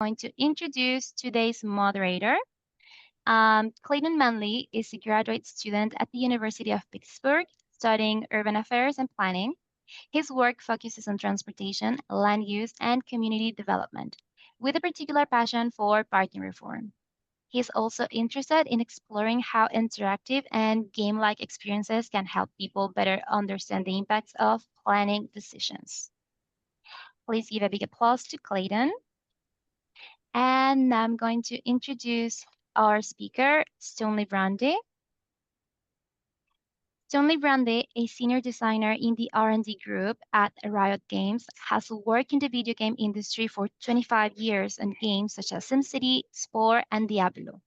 going to introduce today's moderator. Clayton Manley is a graduate student at the University of Pittsburgh studying urban affairs and planning. His work focuses on transportation, land use, and community development, with a particular passion for parking reform. He's also interested in exploring how interactive and game-like experiences can help people better understand the impacts of planning decisions. Please give a big applause to Clayton. And now I'm going to introduce our speaker, Stone Librande. Stone Librande, a senior designer in the R&D group at Riot Games, has worked in the video game industry for 25 years on games such as SimCity, Spore, and Diablo.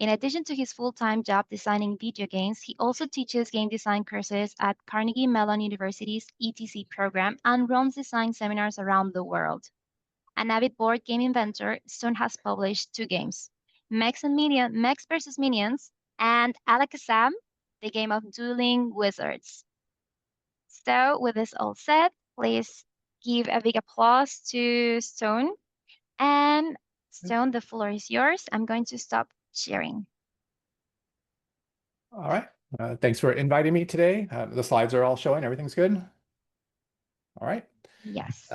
In addition to his full-time job designing video games, he also teaches game design courses at Carnegie Mellon University's ETC program and runs design seminars around the world. An avid board game inventor, Stone has published 2 games, Mechs vs. Minions, and Alakazam, the game of dueling wizards. So with this all said, please give a big applause to Stone. And Stone, the floor is yours. I'm going to stop sharing. All right. Thanks for inviting me today. The slides are all showing. Everything's good? All right. Yes.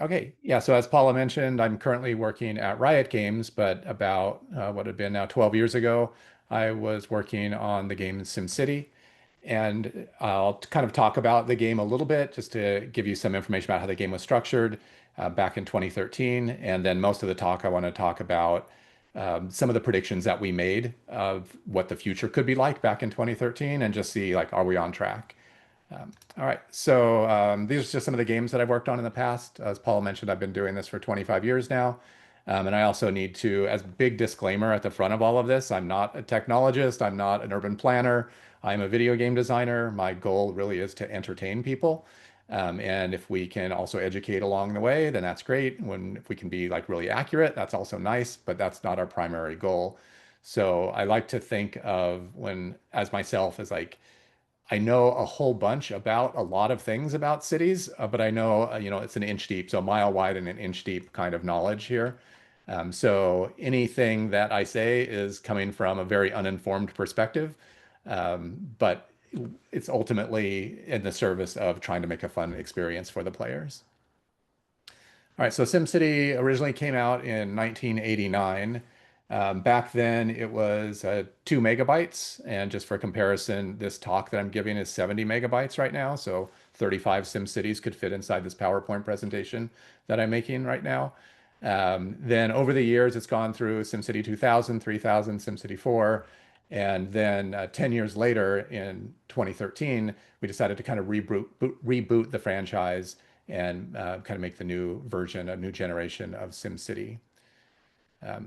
Okay. Yeah. So as Paula mentioned, I'm currently working at Riot Games, but about what had been now 12 years ago, I was working on the game SimCity. And I'll kind of talk about the game a little bit just to give you some information about how the game was structured back in 2013. And then most of the talk, I want to talk about some of the predictions that we made of what the future could be like back in 2013 and just see like, are we on track? All right, so these are just some of the games that I've worked on in the past. As Paul mentioned, I've been doing this for 25 years now. And I also need to, as a big disclaimer at the front of all of this, I'm not a technologist, I'm not an urban planner, I'm a video game designer. My goal really is to entertain people. And if we can also educate along the way, then that's great. If we can be like really accurate, that's also nice, but that's not our primary goal. So I like to think of as myself as like, I know a whole bunch about a lot of things about cities, but I know, it's an inch deep, so a mile wide and an inch deep kind of knowledge here. So anything that I say is coming from a very uninformed perspective, but it's ultimately in the service of trying to make a fun experience for the players. All right, so SimCity originally came out in 1989. Back then it was 2 megabytes, and just for comparison, this talk that I'm giving is 70 megabytes right now, so 35 SimCities could fit inside this PowerPoint presentation that I'm making right now. Then over the years, it's gone through SimCity 2000, 3000, SimCity 4, and then 10 years later in 2013, we decided to kind of reboot the franchise and kind of make the new version, a new generation of SimCity.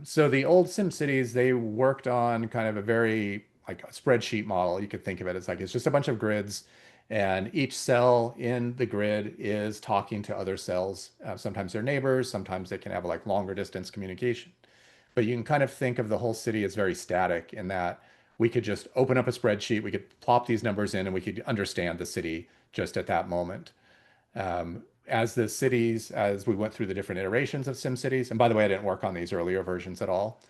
So the old SimCities, they worked on kind of a very like a spreadsheet model. You could think of it as like it's just a bunch of grids, and each cell in the grid is talking to other cells. Sometimes they're neighbors, sometimes they can have like longer distance communication. But you can kind of think of the whole city as very static in that we could just open up a spreadsheet, we could plop these numbers in, and we could understand the city just at that moment. As we went through the different iterations of SimCities, and by the way, I didn't work on these earlier versions at all.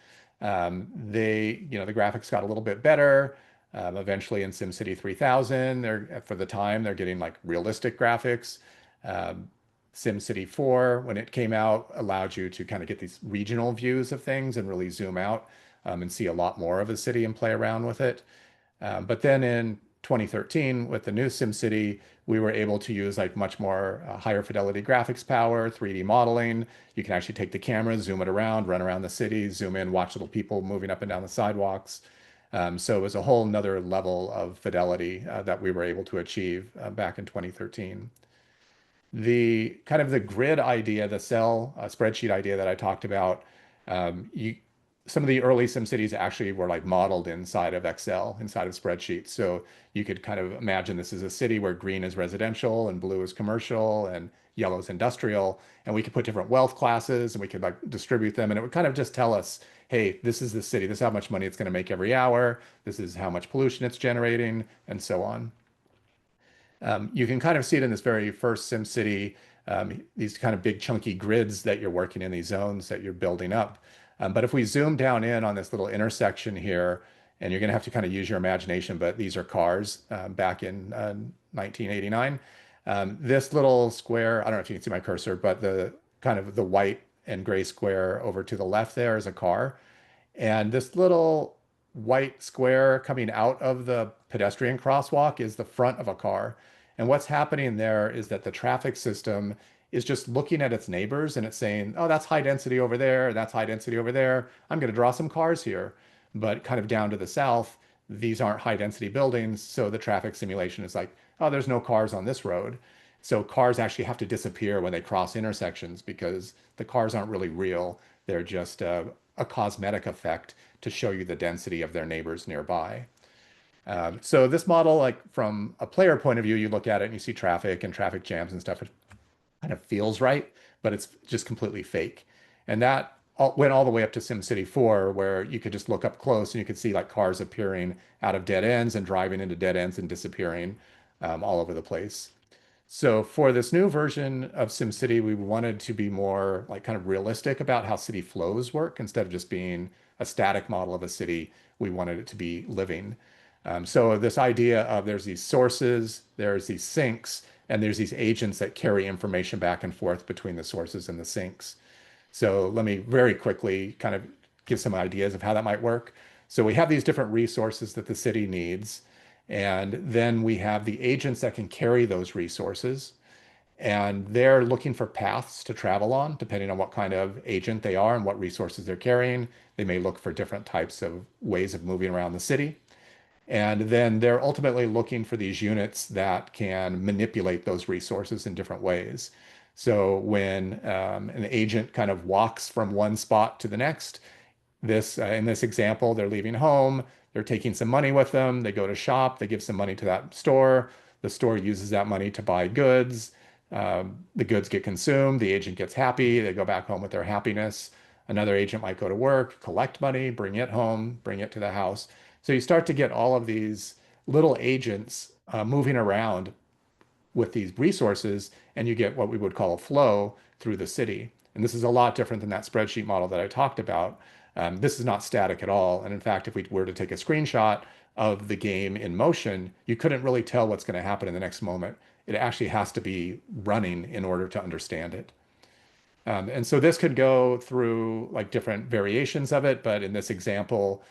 The graphics got a little bit better. Eventually in SimCity 3000, for the time, they're getting like realistic graphics. SimCity 4, when it came out, allowed you to kind of get these regional views of things and really zoom out and see a lot more of a city and play around with it. But then in 2013, with the new SimCity, we were able to use like much more higher fidelity graphics power, 3D modeling. You can actually take the camera, zoom it around, run around the city, zoom in, watch little people moving up and down the sidewalks. So it was a whole nother level of fidelity that we were able to achieve back in 2013. The kind of the grid idea, the cell spreadsheet idea that I talked about, some of the early SimCities actually were like modeled inside of Excel, inside of spreadsheets. So you could kind of imagine this is a city where green is residential and blue is commercial and yellow is industrial. And we could put different wealth classes and we could like distribute them. And it would kind of just tell us, hey, this is the city. This is how much money it's going to make every hour. This is how much pollution it's generating, and so on. You can kind of see it in this very first SimCity. these kind of big chunky grids that you're working in, these zones that you're building up. But if we zoom down in on this little intersection here, and you're going to have to kind of use your imagination, but these are cars back in 1989. This little square, I don't know if you can see my cursor, but the kind of the white and gray square over to the left there is a car. And this little white square coming out of the pedestrian crosswalk is the front of a car. And what's happening there is that the traffic system is just looking at its neighbors and it's saying, oh, that's high density over there, that's high density over there. I'm going to draw some cars here. But kind of down to the south, these aren't high density buildings. So the traffic simulation is like, oh, there's no cars on this road. So cars actually have to disappear when they cross intersections because the cars aren't really real. They're just a cosmetic effect to show you the density of their neighbors nearby. So this model, like from a player point of view, you look at it and you see traffic and traffic jams and stuff. It kind of feels right, but it's just completely fake. And that went all the way up to SimCity 4, where you could just look up close and you could see like cars appearing out of dead ends and driving into dead ends and disappearing all over the place. So for this new version of SimCity, we wanted to be more like kind of realistic about how city flows work instead of just being a static model of a city. We wanted it to be living. So this idea of there's these sources, there's these sinks, and there's these agents that carry information back and forth between the sources and the sinks. So let me very quickly kind of give some ideas of how that might work. So we have these different resources that the city needs. And then we have the agents that can carry those resources. And they're looking for paths to travel on, depending on what kind of agent they are and what resources they're carrying. They may look for different types of ways of moving around the city. And then they're ultimately looking for these units that can manipulate those resources in different ways. So when an agent kind of walks from one spot to the next, this in this example, they're leaving home, they're taking some money with them, they go to shop, they give some money to that store, the store uses that money to buy goods, the goods get consumed, the agent gets happy, they go back home with their happiness. Another agent might go to work, collect money, bring it home, bring it to the house. So you start to get all of these little agents moving around with these resources, and you get what we would call a flow through the city. And this is a lot different than that spreadsheet model that I talked about. This is not static at all. And in fact, if we were to take a screenshot of the game in motion, you couldn't really tell what's going to happen in the next moment. It actually has to be running in order to understand it. And so this could go through like different variations of it, but in this example,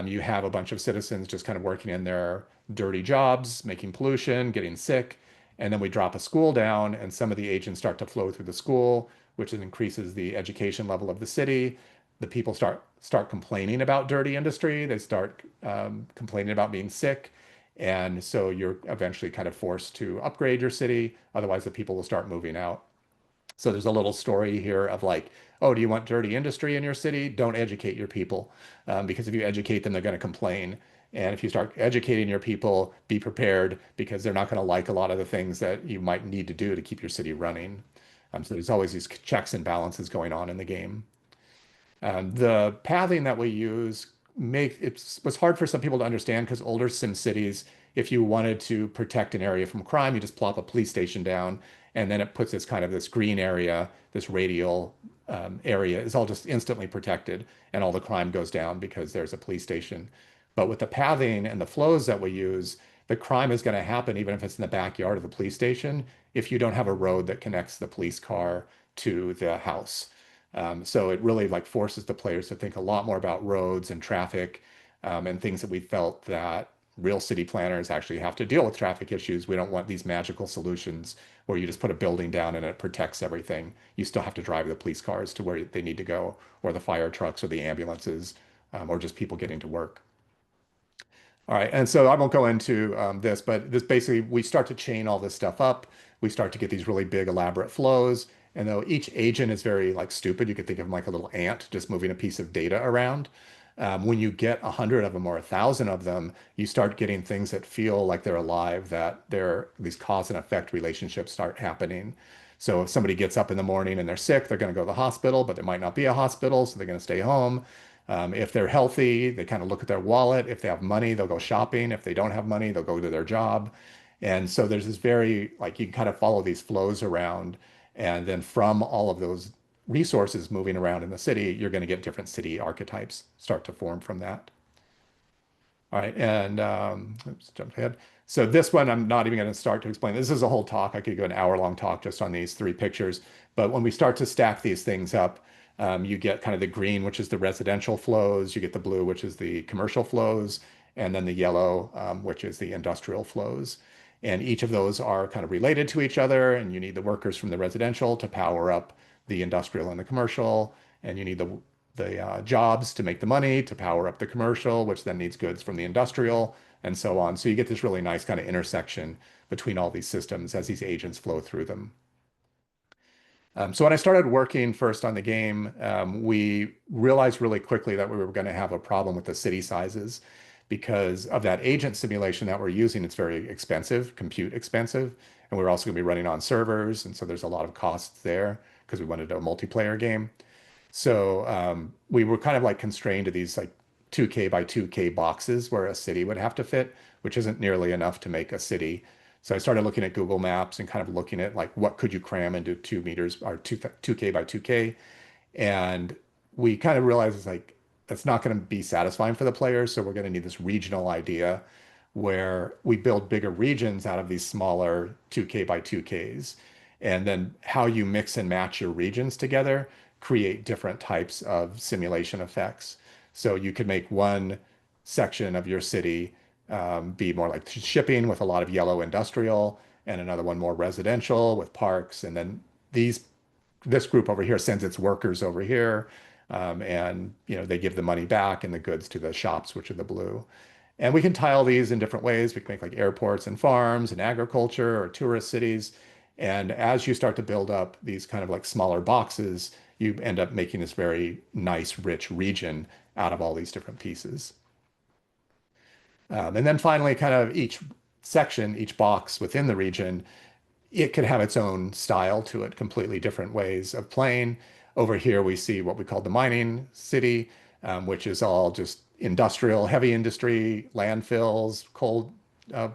you have a bunch of citizens just kind of working in their dirty jobs, making pollution, getting sick, and then we drop a school down, and some of the agents start to flow through the school, which increases the education level of the city. The people start complaining about dirty industry. They start complaining about being sick, and so you're eventually kind of forced to upgrade your city. Otherwise, the people will start moving out. So there's a little story here of like, oh, do you want dirty industry in your city? Don't educate your people, because if you educate them, they're going to complain. And if you start educating your people, be prepared because they're not going to like a lot of the things that you might need to do to keep your city running. So there's always these checks and balances going on in the game. The pathing that we use it was hard for some people to understand because older Sim cities, if you wanted to protect an area from crime, you just plop a police station down, and then it puts this kind of this green area, this radial area is all just instantly protected, and all the crime goes down because there's a police station. But with the pathing and the flows that we use, the crime is going to happen even if it's in the backyard of the police station if you don't have a road that connects the police car to the house. So it really like forces the players to think a lot more about roads and traffic, and things that we felt that real city planners actually have to deal with traffic issues. We don't want these magical solutions where you just put a building down and it protects everything. You still have to drive the police cars to where they need to go, or the fire trucks or the ambulances, or just people getting to work. All right, and so I won't go into this, but this basically, we start to chain all this stuff up. We start to get these really big, elaborate flows. And though each agent is very like stupid, you could think of them like a little ant just moving a piece of data around. When you get 100 of them or 1,000 of them, you start getting things that feel like they're alive, that these cause and effect relationships start happening. So if somebody gets up in the morning and they're sick, they're going to go to the hospital, but there might not be a hospital, so they're going to stay home. If they're healthy, they kind of look at their wallet. If they have money, they'll go shopping. If they don't have money, they'll go to their job. And so there's this very, like, you can kind of follow these flows around. And then from all of those resources moving around in the city, you're going to get different city archetypes start to form from that. All right, and oops, jump ahead. So this one, I'm not even going to start to explain. This is a whole talk. I could go an hour-long talk just on these three pictures. But when we start to stack these things up, you get kind of the green, which is the residential flows. You get the blue, which is the commercial flows, and then the yellow, which is the industrial flows. And each of those are kind of related to each other. And you need the workers from the residential to power up the industrial and the commercial. And you need the jobs to make the money, to power up the commercial, which then needs goods from the industrial, and so on. So you get this really nice kind of intersection between all these systems as these agents flow through them. So when I started working first on the game, we realized really quickly that we were going to have a problem with the city sizes because of that agent simulation that we're using. It's very expensive, compute expensive, and we're also going to be running on servers, and so there's a lot of costs there because we wanted a multiplayer game. So we were kind of like constrained to these like 2K by 2K boxes where a city would have to fit, which isn't nearly enough to make a city. So I started looking at Google Maps and kind of looking at like what could you cram into 2 meters or 2K by 2K. And we kind of realized it's like that's not going to be satisfying for the players. So we're going to need this regional idea where we build bigger regions out of these smaller 2K by 2Ks. And then how you mix and match your regions together create different types of simulation effects. So you could make one section of your city be more like shipping with a lot of yellow industrial, and another one more residential with parks. And then this group over here sends its workers over here, and they give the money back and the goods to the shops, which are the blue. And we can tile these in different ways. We can make like airports and farms and agriculture or tourist cities. And as you start to build up these kind of like smaller boxes, you end up making this very nice, rich region out of all these different pieces. And then finally, kind of each section, each box within the region, it could have its own style to it, completely different ways of playing. Over here, we see what we call the mining city, which is all just industrial, heavy industry, landfills, coal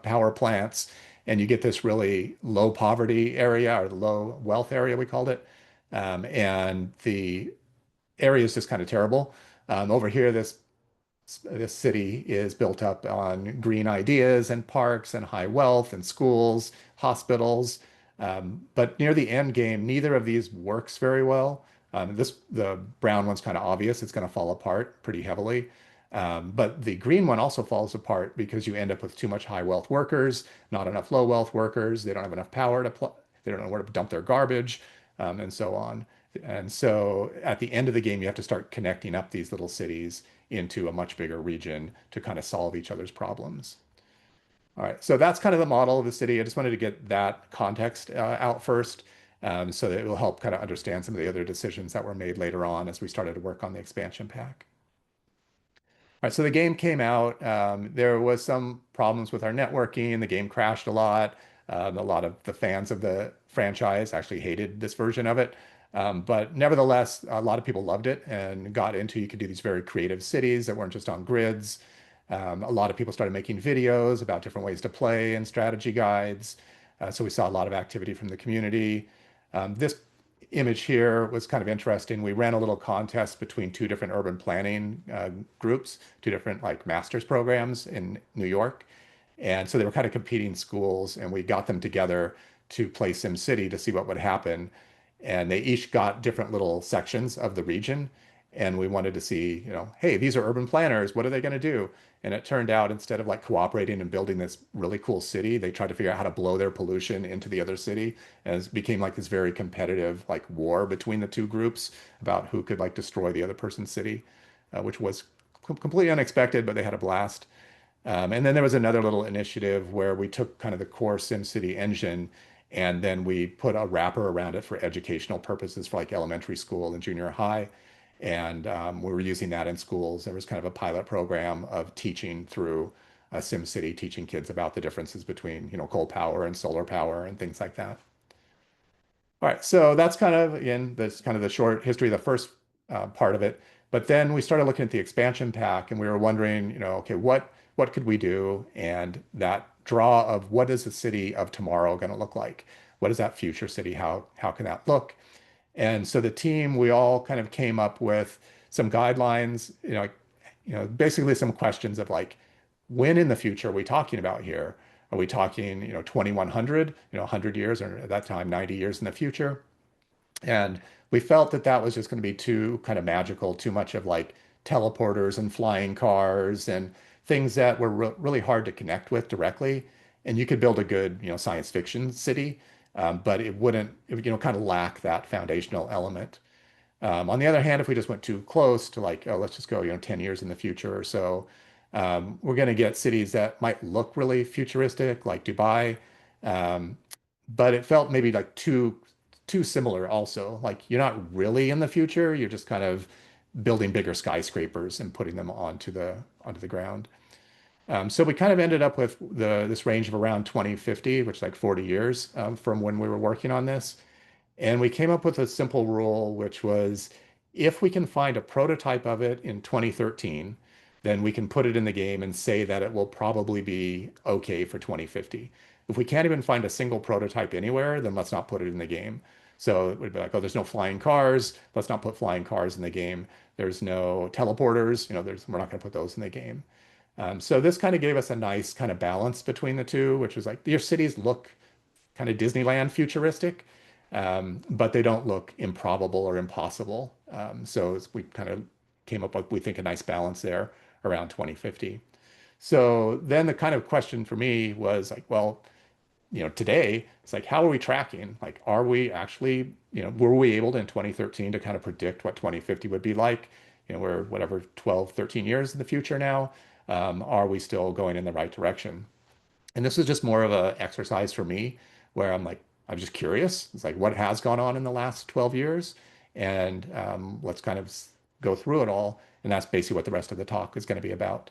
power plants, and you get this really low poverty area or the low wealth area, we called it. And the area is just kind of terrible. Over here, this city is built up on green ideas and parks and high wealth and schools, hospitals. But near the end game, neither of these works very well. The brown one's kind of obvious. It's going to fall apart pretty heavily. But the green one also falls apart because you end up with too much high wealth workers, not enough low wealth workers. They don't have enough power they don't know where to dump their garbage, and so on. And so at the end of the game, you have to start connecting up these little cities into a much bigger region to kind of solve each other's problems. All right, so that's kind of the model of the city. I just wanted to get that context out first, so that it will help kind of understand some of the other decisions that were made later on as we started to work on the expansion pack. All right, so the game came out. There was some problems with our networking. The game crashed a lot. A lot of the fans of the franchise actually hated this version of it. But nevertheless, a lot of people loved it and got into you could do these very creative cities that weren't just on grids. A lot of people started making videos about different ways to play and strategy guides. So we saw a lot of activity from the community. This image here was kind of interesting. We ran a little contest between two different urban planning groups, two different like master's programs in New York. And so they were kind of competing schools, and we got them together to play SimCity to see what would happen. And they each got different little sections of the region. And we wanted to see, hey, these are urban planners. What are they going to do? And it turned out instead of like cooperating and building this really cool city, they tried to figure out how to blow their pollution into the other city. And it became like this very competitive like war between the two groups about who could like destroy the other person's city, which was completely unexpected, but they had a blast. And then there was another little initiative where we took kind of the core SimCity engine and then we put a wrapper around it for educational purposes for like elementary school and junior high. And we were using that in schools. There was kind of a pilot program of teaching through SimCity, teaching kids about the differences between, coal power and solar power and things like that. All right, so that's kind of, again, that's kind of the short history, the first part of it. But then we started looking at the expansion pack and we were wondering, okay, what could we do? And that draw of what is the city of tomorrow going to look like? what is that future city? How can that look? And so the team, we all kind of came up with some guidelines, basically some questions of like, when in the future are we talking about here? Are we talking, 2100, 100 years, or at that time, 90 years in the future? And we felt that that was just going to be too kind of magical, too much of like teleporters and flying cars and things that were really hard to connect with directly. And you could build a good, science fiction city, but it would, kind of lack that foundational element. On the other hand, if we just went too close to like, oh, let's just go, 10 years in the future or so, we're going to get cities that might look really futuristic, like Dubai, um, but it felt maybe like too similar also. Like you're not really in the future, you're just kind of building bigger skyscrapers and putting them onto the ground. So we kind of ended up with this range of around 2050, which is like 40 years from when we were working on this. And we came up with a simple rule, which was if we can find a prototype of it in 2013, then we can put it in the game and say that it will probably be okay for 2050. If we can't even find a single prototype anywhere, then let's not put it in the game. So it would be like, oh, there's no flying cars. Let's not put flying cars in the game. There's no teleporters. We're not going to put those in the game. So this kind of gave us a nice kind of balance between the two, which was like your cities look kind of Disneyland futuristic, but they don't look improbable or impossible. So we kind of came up with, we think, a nice balance there around 2050. So then the kind of question for me was like, well, today it's like, how are we tracking? Like, are we actually, were we able to, in 2013 to kind of predict what 2050 would be like? We're whatever 12, 13 years in the future now. Are we still going in the right direction? And this is just more of a exercise for me where I'm like, I'm just curious. It's like, what has gone on in the last 12 years? And let's kind of go through it all. And that's basically what the rest of the talk is going to be about.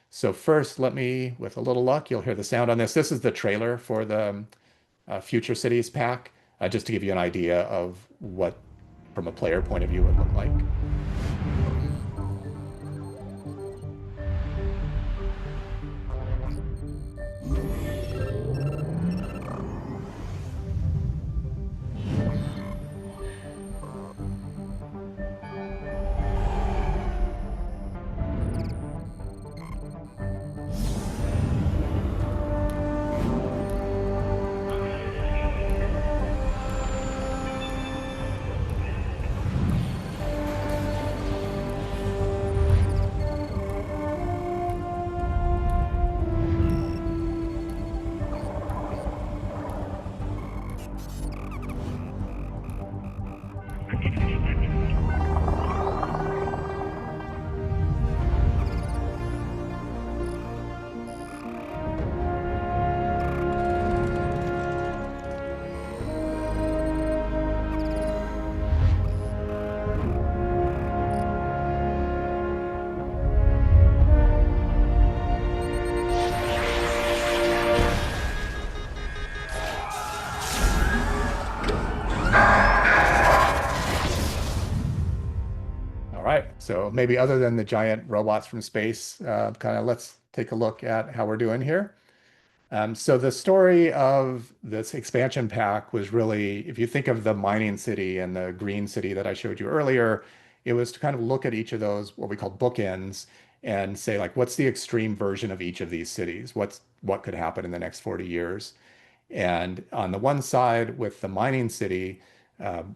So first, let me, with a little luck, you'll hear the sound on this. This is the trailer for the Future Cities pack, just to give you an idea of what, from a player point of view, would look like. All right. So maybe other than the giant robots from space, kind of let's take a look at how we're doing here. So the story of this expansion pack was really, if you think of the mining city and the green city that I showed you earlier, it was to kind of look at each of those, what we call bookends, and say like, what's the extreme version of each of these cities? What could happen in the next 40 years? And on the one side, with the mining city,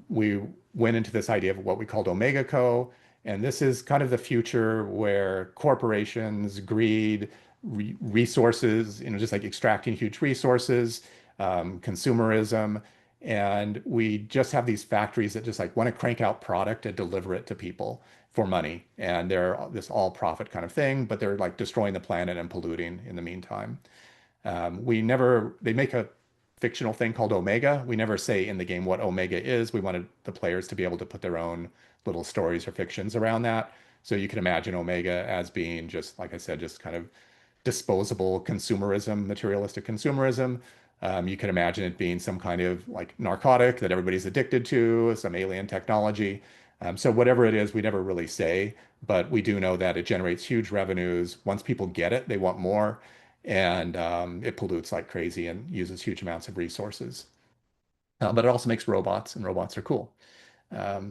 we went into this idea of what we called Omega Co. And this is kind of the future where corporations, greed, resources, just like extracting huge resources, consumerism. And we just have these factories that just like want to crank out product and deliver it to people for money. And they're this all profit kind of thing, but they're like destroying the planet and polluting in the meantime. They make a fictional thing called Omega. We never say in the game what Omega is. We wanted the players to be able to put their own little stories or fictions around that. So you can imagine Omega as being just, like I said, just kind of disposable consumerism, materialistic consumerism. You can imagine it being some kind of like narcotic that everybody's addicted to, some alien technology. So whatever it is, we never really say, but we do know that it generates huge revenues. Once people get it, they want more, and it pollutes like crazy and uses huge amounts of resources. but it also makes robots, and robots are cool.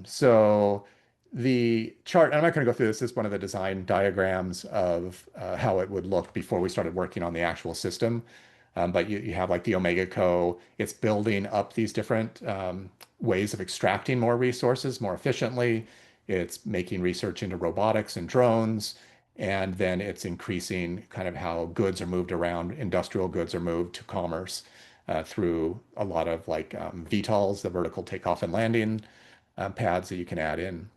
So the chart, I'm not going to go through this. This is one of the design diagrams of how it would look before we started working on the actual system. But you have like the Omega Co. It's building up these different ways of extracting more resources more efficiently. It's making research into robotics and drones. And then it's increasing kind of how goods are moved around, industrial goods are moved to commerce through a lot of like VTOLs, the vertical takeoff and landing pads that you can add in.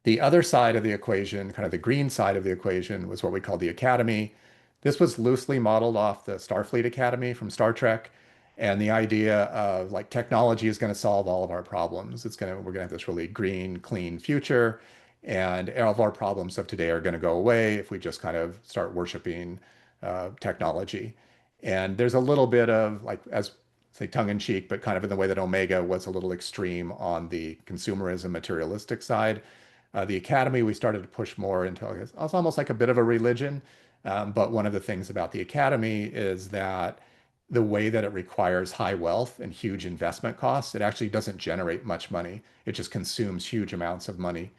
The other side of the equation, kind of the green side of the equation, was what we call the Academy. This was loosely modeled off the Starfleet Academy from Star Trek. And the idea of like technology is going to solve all of our problems. We're going to have this really green, clean future. And all of our problems of today are going to go away if we just kind of start worshiping technology. And there's a little bit of like, as say tongue in cheek, but kind of in the way that Omega was a little extreme on the consumerism materialistic side. The academy, we started to push more into it's almost like a bit of a religion. But one of the things about the academy is that the way that it requires high wealth and huge investment costs, it actually doesn't generate much money. It just consumes huge amounts of money,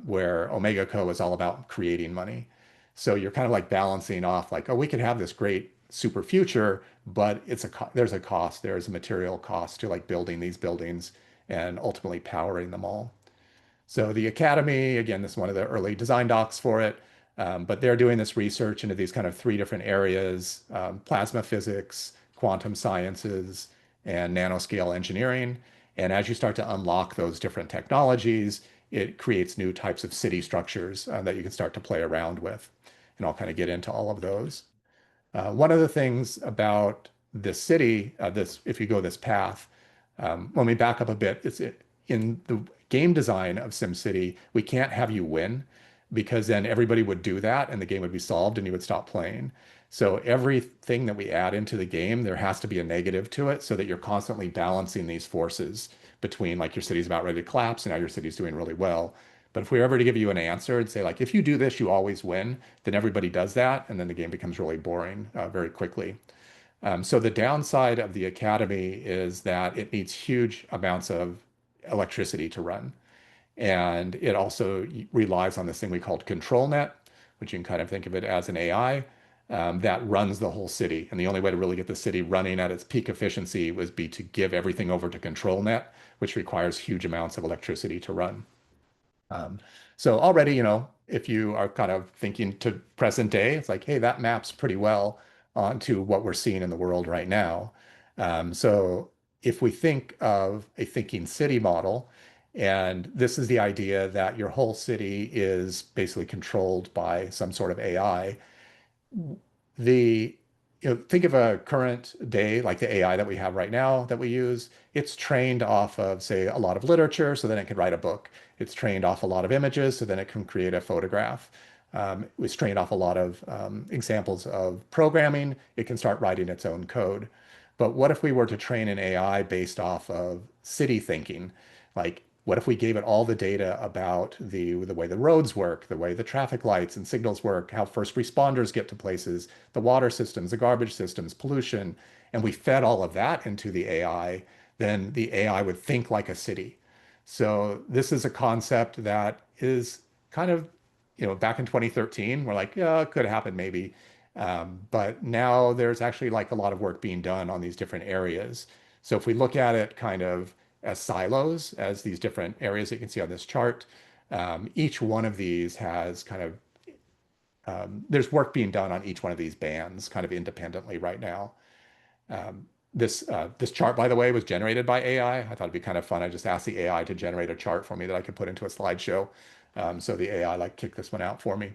where Omega Co is all about creating money. So you're kind of like balancing off like, oh, we could have this great super future, but there's a cost, there's a material cost to like building these buildings and ultimately powering them all. So the Academy, again, this is one of the early design docs for it, but they're doing this research into these kind of three different areas, plasma physics, quantum sciences, and nanoscale engineering. And as you start to unlock those different technologies, it creates new types of city structures that you can start to play around with. And I'll kind of get into all of those. One of the things about this city, if you go this path, when we back up a bit, in the game design of SimCity, we can't have you win because then everybody would do that and the game would be solved and you would stop playing. So everything that we add into the game, there has to be a negative to it so that you're constantly balancing these forces between like your city's about ready to collapse and now your city's doing really well. But if we were ever to give you an answer and say like, if you do this, you always win, then everybody does that. And then the game becomes really boring very quickly. So the downside of the Academy is that it needs huge amounts of electricity to run. And it also relies on this thing we called control net, which you can kind of think of it as an AI that runs the whole city. And the only way to really get the city running at its peak efficiency would be to give everything over to control net, which requires huge amounts of electricity to run. Um, so already, if you are kind of thinking to present day, it's like, hey, that maps pretty well onto what we're seeing in the world right now. So if we think of a thinking city model, and this is the idea that your whole city is basically controlled by some sort of AI, the think of a current day like the AI that we have right now that we use. It's trained off of, say, a lot of literature, so then it can write a book. It's trained off a lot of images, so then it can create a photograph. It was trained off a lot of examples of programming. It can start writing its own code. But what if we were to train an AI based off of city thinking? Like, what if we gave it all the data about the way the roads work, the way the traffic lights and signals work, how first responders get to places, the water systems, the garbage systems, pollution, and we fed all of that into the AI, then the AI would think like a city. So this is a concept that is kind of, back in 2013, we're like, yeah, it could happen maybe. But now there's actually like a lot of work being done on these different areas. So if we look at it kind of as silos, as these different areas that you can see on this chart, each one of these has kind of, there's work being done on each one of these bands kind of independently right now. This chart, by the way, was generated by AI. I thought it'd be kind of fun. I just asked the AI to generate a chart for me that I could put into a slideshow. So the AI like kicked this one out for me.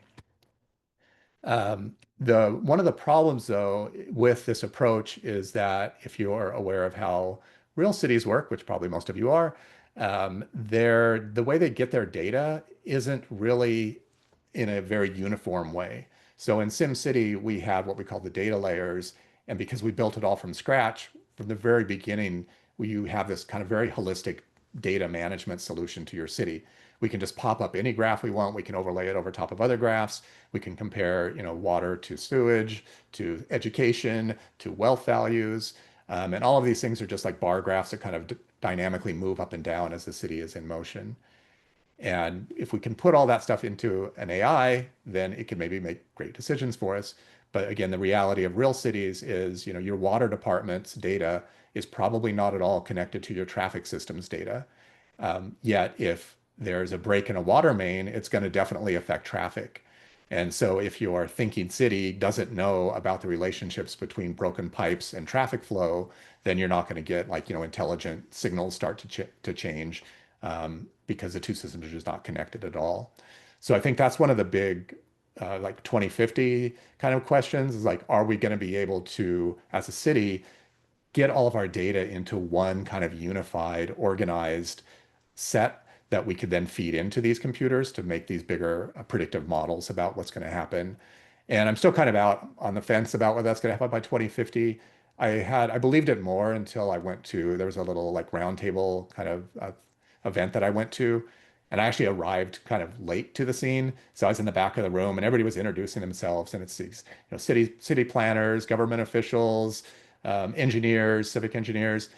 The one of the problems though with this approach is that if you're aware of how real cities work, which probably most of you are, the way they get their data isn't really in a very uniform way. So in SimCity, we have what we call the data layers, and because we built it all from scratch, from the very beginning, you have this kind of very holistic data management solution to your city. We can just pop up any graph we want. We can overlay it over top of other graphs. We can compare, water to sewage, to education, to wealth values. And all of these things are just like bar graphs that kind of dynamically move up and down as the city is in motion. And if we can put all that stuff into an AI, then it can maybe make great decisions for us. But again, the reality of real cities is, your water department's data is probably not at all connected to your traffic system's data. Yet, if there's a break in a water main, it's going to definitely affect traffic. And so, if your thinking city doesn't know about the relationships between broken pipes and traffic flow, then you're not going to get like, intelligent signals start to change because the two systems are just not connected at all. So I think that's one of the big like 2050 kind of questions is like, are we going to be able to, as a city, get all of our data into one kind of unified, organized set that we could then feed into these computers to make these bigger predictive models about what's going to happen. And I'm still kind of out on the fence about whether that's going to happen by 2050. I believed it more until I went to, there was a little like roundtable kind of event that I went to. And I actually arrived kind of late to the scene. So I was in the back of the room and everybody was introducing themselves. And it's these, city planners, government officials, engineers, civic engineers.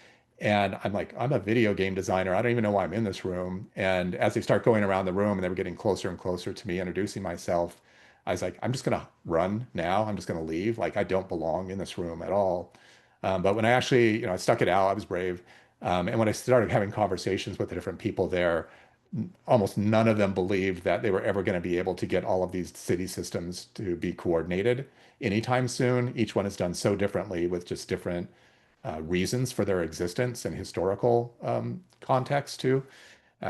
And I'm like, I'm a video game designer. I don't even know why I'm in this room. And as they start going around the room and they were getting closer and closer to me introducing myself, I was like, I'm just going to run now. I'm just going to leave. Like, I don't belong in this room at all. But when I actually, I stuck it out, I was brave. And when I started having conversations with the different people there, almost none of them believed that they were ever going to be able to get all of these city systems to be coordinated anytime soon. Each one is done so differently with just different reasons for their existence and historical context too.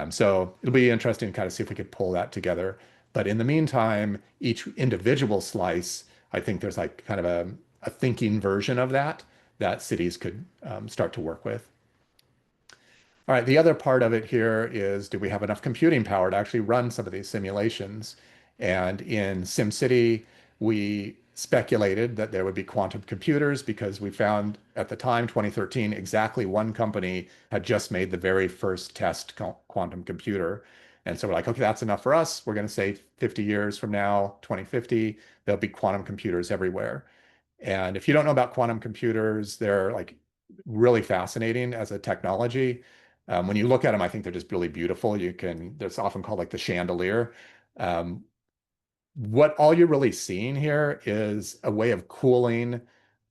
So it'll be interesting to kind of see if we could pull that together. But in the meantime, each individual slice, I think there's like kind of a thinking version of that that cities could start to work with. All right, the other part of it here is, do we have enough computing power to actually run some of these simulations? And in SimCity, we speculated that there would be quantum computers because we found at the time, 2013, exactly one company had just made the very first test quantum computer. And so we're like, okay, that's enough for us. We're going to say 50 years from now, 2050, there'll be quantum computers everywhere. And if you don't know about quantum computers, they're like really fascinating as a technology. When you look at them, I think they're just really beautiful. There's often called like the chandelier. Um, what all you're really seeing here is a way of cooling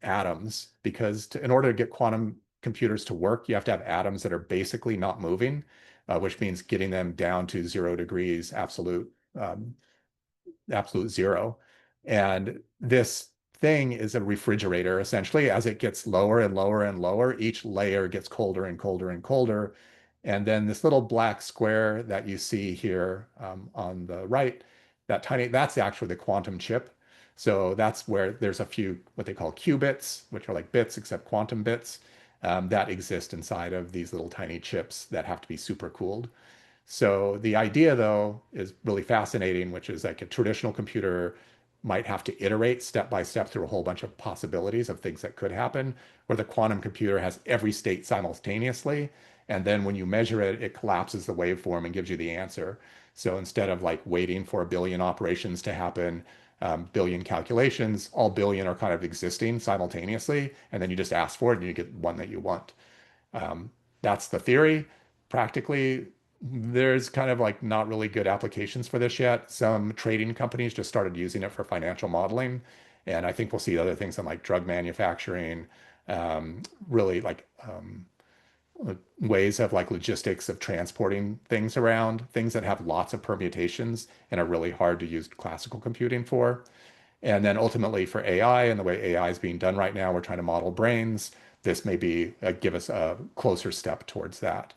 atoms because in order to get quantum computers to work, you have to have atoms that are basically not moving, which means getting them down to 0 degrees um, absolute zero. And this thing is a refrigerator essentially. As it gets lower and lower and lower, each layer gets colder and colder and colder. And then this little black square that you see here on the right, that's actually the quantum chip. So that's where there's a few what they call qubits, which are like bits except quantum bits, that exist inside of these little tiny chips that have to be super cooled. So the idea, though, is really fascinating, which is like a traditional computer might have to iterate step by step through a whole bunch of possibilities of things that could happen, where the quantum computer has every state simultaneously. And then when you measure it, it collapses the waveform and gives you the answer. So instead of like waiting for a billion operations to happen, billion calculations, all billion are kind of existing simultaneously. And then you just ask for it and you get one that you want. Um, that's the theory. Practically, there's kind of like not really good applications for this yet. Some trading companies just started using it for financial modeling. And I think we'll see other things in like drug manufacturing, really like ways of like logistics of transporting things around, things that have lots of permutations and are really hard to use classical computing for. And then ultimately for AI and the way AI is being done right now, we're trying to model brains. This may be give us a closer step towards that.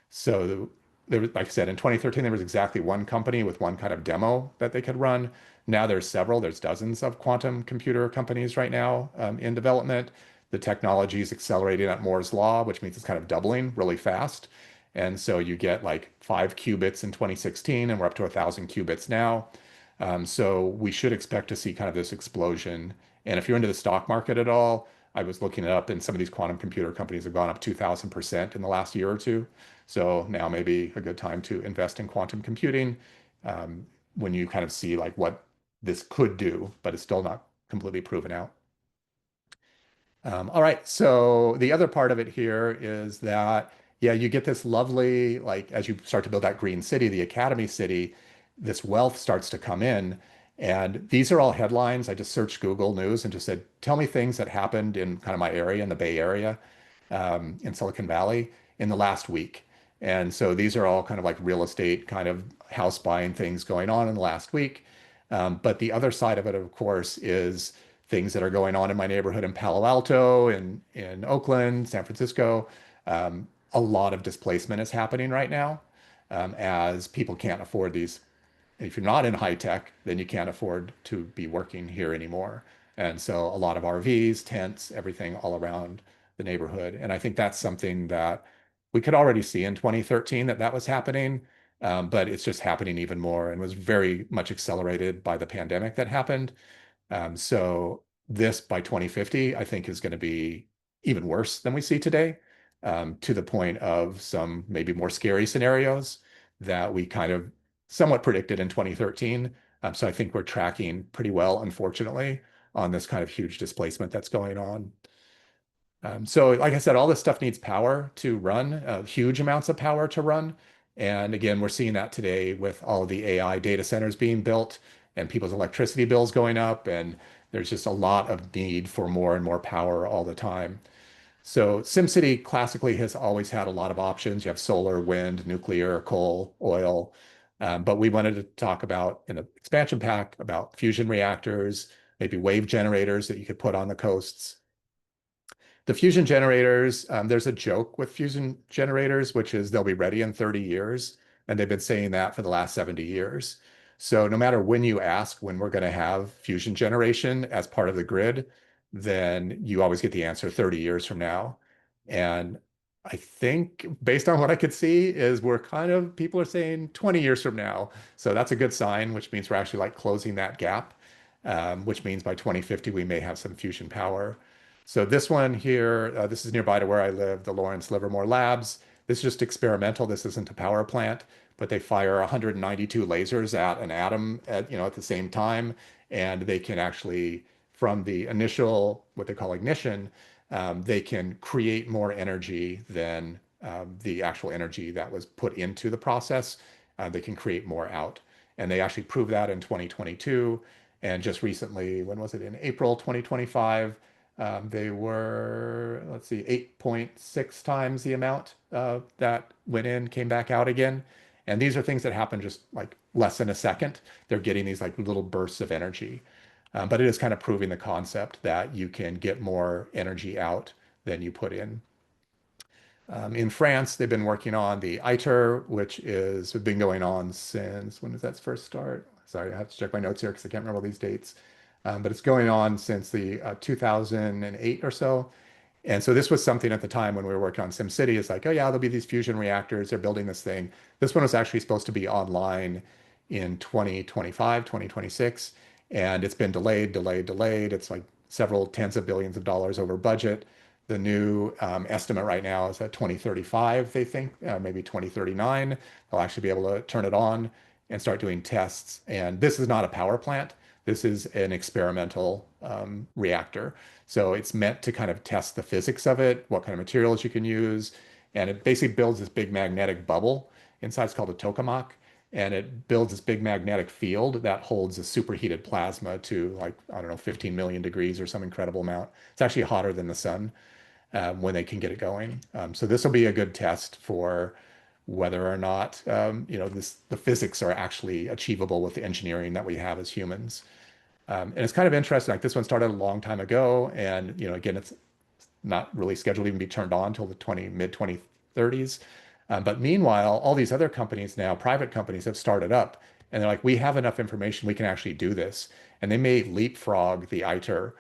So there, like I said, in 2013, there was exactly one company with one kind of demo that they could run. Now there's several, there's dozens of quantum computer companies right now in development. The technology is accelerating at Moore's law, which means it's kind of doubling really fast. And so you get like 5 qubits in 2016, and we're up to 1,000 qubits now. So we should expect to see kind of this explosion. And if you're into the stock market at all, I was looking it up, and some of these quantum computer companies have gone up 2,000% in the last year or two. So now may be a good time to invest in quantum computing um, when you kind of see like what this could do, but it's still not completely proven out. All right. So the other part of it here is that, yeah, you get this lovely, like, as you start to build that green city, the Academy City, this wealth starts to come in. And these are all headlines. I just searched Google News and just said, tell me things that happened in kind of my area, in the Bay Area, in Silicon Valley in the last week. And so these are all kind of like real estate, kind of house buying things going on in the last week. But the other side of it, of course, is things that are going on in my neighborhood in Palo Alto, in Oakland, San Francisco. A lot of displacement is happening right now as people can't afford these. If you're not in high tech, then you can't afford to be working here anymore. And so a lot of RVs, tents, everything all around the neighborhood. And I think that's something that we could already see in 2013 that that was happening, but it's just happening even more and was very much accelerated by the pandemic that happened. So this by 2050, I think is going to be even worse than we see today, to the point of some maybe more scary scenarios that we kind of somewhat predicted in 2013. So I think we're tracking pretty well, unfortunately, on this kind of huge displacement that's going on. So, like I said, all this stuff needs power to run, huge amounts of power to run. And again, we're seeing that today with all of the AI data centers being built and people's electricity bills going up. And there's just a lot of need for more and more power all the time. So, SimCity classically has always had a lot of options. You have solar, wind, nuclear, coal, oil. But we wanted to talk about in an expansion pack about fusion reactors, maybe wave generators that you could put on the coasts. The fusion generators, there's a joke with fusion generators, which is they'll be ready in 30 years. And they've been saying that for the last 70 years. So no matter when you ask when we're going to have fusion generation as part of the grid, then you always get the answer 30 years from now. And I think based on what I could see is we're kind of, people are saying 20 years from now. So that's a good sign, which means we're actually like closing that gap, which means by 2050, we may have some fusion power. So this one here, this is nearby to where I live, the Lawrence Livermore Labs. This is just experimental. This isn't a power plant, but they fire 192 lasers at an atom at the same time, and they can actually, from the initial what they call ignition, they can create more energy than the actual energy that was put into the process. They can create more out, and they actually proved that in 2022. And just recently, when was it? In April 2025. They were, let's see, 8.6 times the amount that went in, came back out again. And these are things that happen just like less than a second. They're getting these like little bursts of energy. But it is kind of proving the concept that you can get more energy out than you put in. In France, they've been working on the ITER, which is been going on since when did that first start? Sorry, I have to check my notes here because I can't remember all these dates. But it's going on since the 2008 or so. And so this was something at the time when we were working on SimCity. It's like, oh yeah, there'll be these fusion reactors. They're building this thing. This one was actually supposed to be online in 2025, 2026, and it's been delayed, delayed, delayed. It's like several tens of billions of dollars over budget. The new estimate right now is at 2035, they think, maybe 2039. They'll actually be able to turn it on and start doing tests. And this is not a power plant. This is an experimental reactor. So it's meant to kind of test the physics of it, what kind of materials you can use. And it basically builds this big magnetic bubble inside. It's called a tokamak. And it builds this big magnetic field that holds a superheated plasma to like, I don't know, 15 million degrees or some incredible amount. It's actually hotter than the sun when they can get it going. So this will be a good test for whether or not the physics are actually achievable with the engineering that we have as humans. And it's kind of interesting. Like this one started a long time ago, and again, it's not really scheduled to even be turned on until the mid 2030s. But meanwhile, all these other companies now, private companies, have started up, and they're like, we have enough information, we can actually do this, and they may leapfrog the ITER.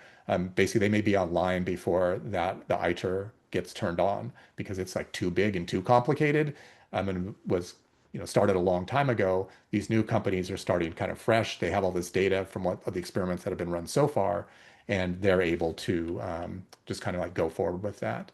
Basically, they may be online before that the ITER gets turned on because it's like too big and too complicated, and was started a long time ago. These new companies are starting kind of fresh. They have all this data from what of the experiments that have been run so far, and they're able to just kind of like go forward with that.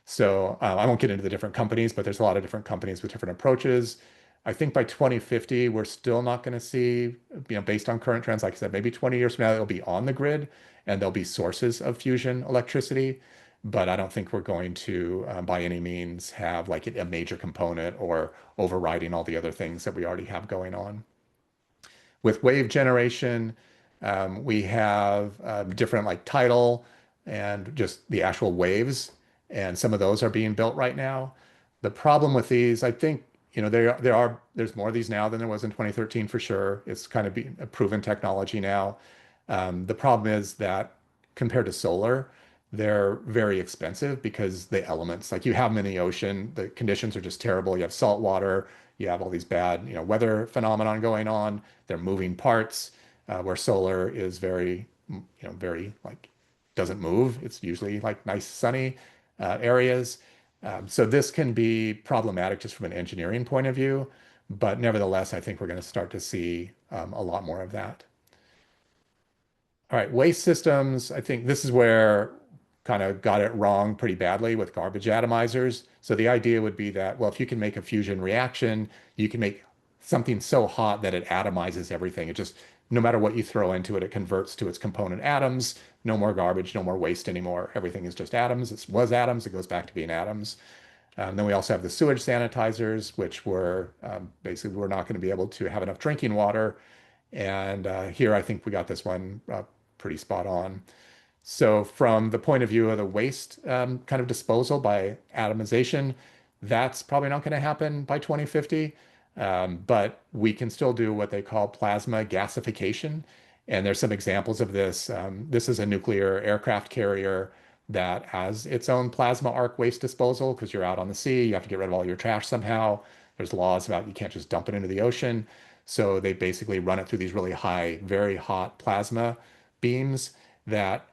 So I won't get into the different companies, but there's a lot of different companies with different approaches. I think by 2050, we're still not going to see, based on current trends, like I said, maybe 20 years from now, it'll be on the grid and there'll be sources of fusion electricity. But I don't think we're going to, by any means, have like a major component or overriding all the other things that we already have going on. With wave generation, we have different like tidal and just the actual waves, and some of those are being built right now. The problem with these, I think, there's more of these now than there was in 2013 for sure. It's kind of a proven technology now. The problem is that compared to solar, they're very expensive because the elements, like you have them in the ocean, the conditions are just terrible. You have salt water, you have all these bad, weather phenomenon going on. They're moving parts, where solar is very like doesn't move. It's usually like nice sunny areas. So this can be problematic just from an engineering point of view, but nevertheless, I think we're going to start to see a lot more of that. All right, waste systems. I think this is where kind of got it wrong pretty badly with garbage atomizers. So the idea would be that, well, if you can make a fusion reaction, you can make something so hot that it atomizes everything. It just, no matter what you throw into it, it converts to its component atoms. No more garbage, no more waste anymore. Everything is just atoms. It was atoms. It goes back to being atoms. Then we also have the sewage sanitizers, which were basically we're not going to be able to have enough drinking water. And here I think we got this one pretty spot on. So from the point of view of the waste kind of disposal by atomization, that's probably not going to happen by 2050. But we can still do what they call plasma gasification. And there's some examples of this. This is a nuclear aircraft carrier that has its own plasma arc waste disposal because you're out on the sea. You have to get rid of all your trash somehow. There's laws about you can't just dump it into the ocean. So they basically run it through these really high, very hot plasma beams that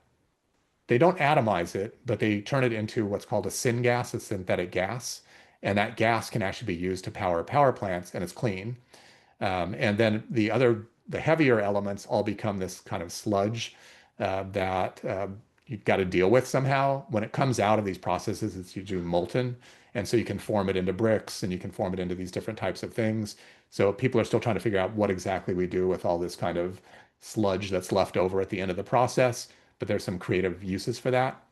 they don't atomize it, but they turn it into what's called a syngas, a synthetic gas. And that gas can actually be used to power power plants, and it's clean. And then the heavier elements all become this kind of sludge that you've got to deal with somehow. When it comes out of these processes, it's usually molten. And so you can form it into bricks and you can form it into these different types of things. So people are still trying to figure out what exactly we do with all this kind of sludge that's left over at the end of the process. But there's some creative uses for that.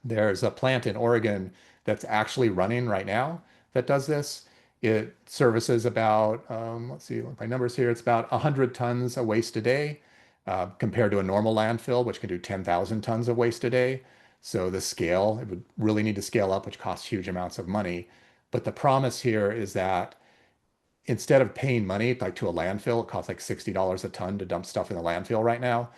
There's a plant in Oregon that's actually running right now that does this. It services about, let's see, my numbers here, it's about 100 tons of waste a day compared to a normal landfill, which can do 10,000 tons of waste a day. So the scale, it would really need to scale up, which costs huge amounts of money. But the promise here is that instead of paying money like to a landfill, it costs like $60 a ton to dump stuff in the landfill right now.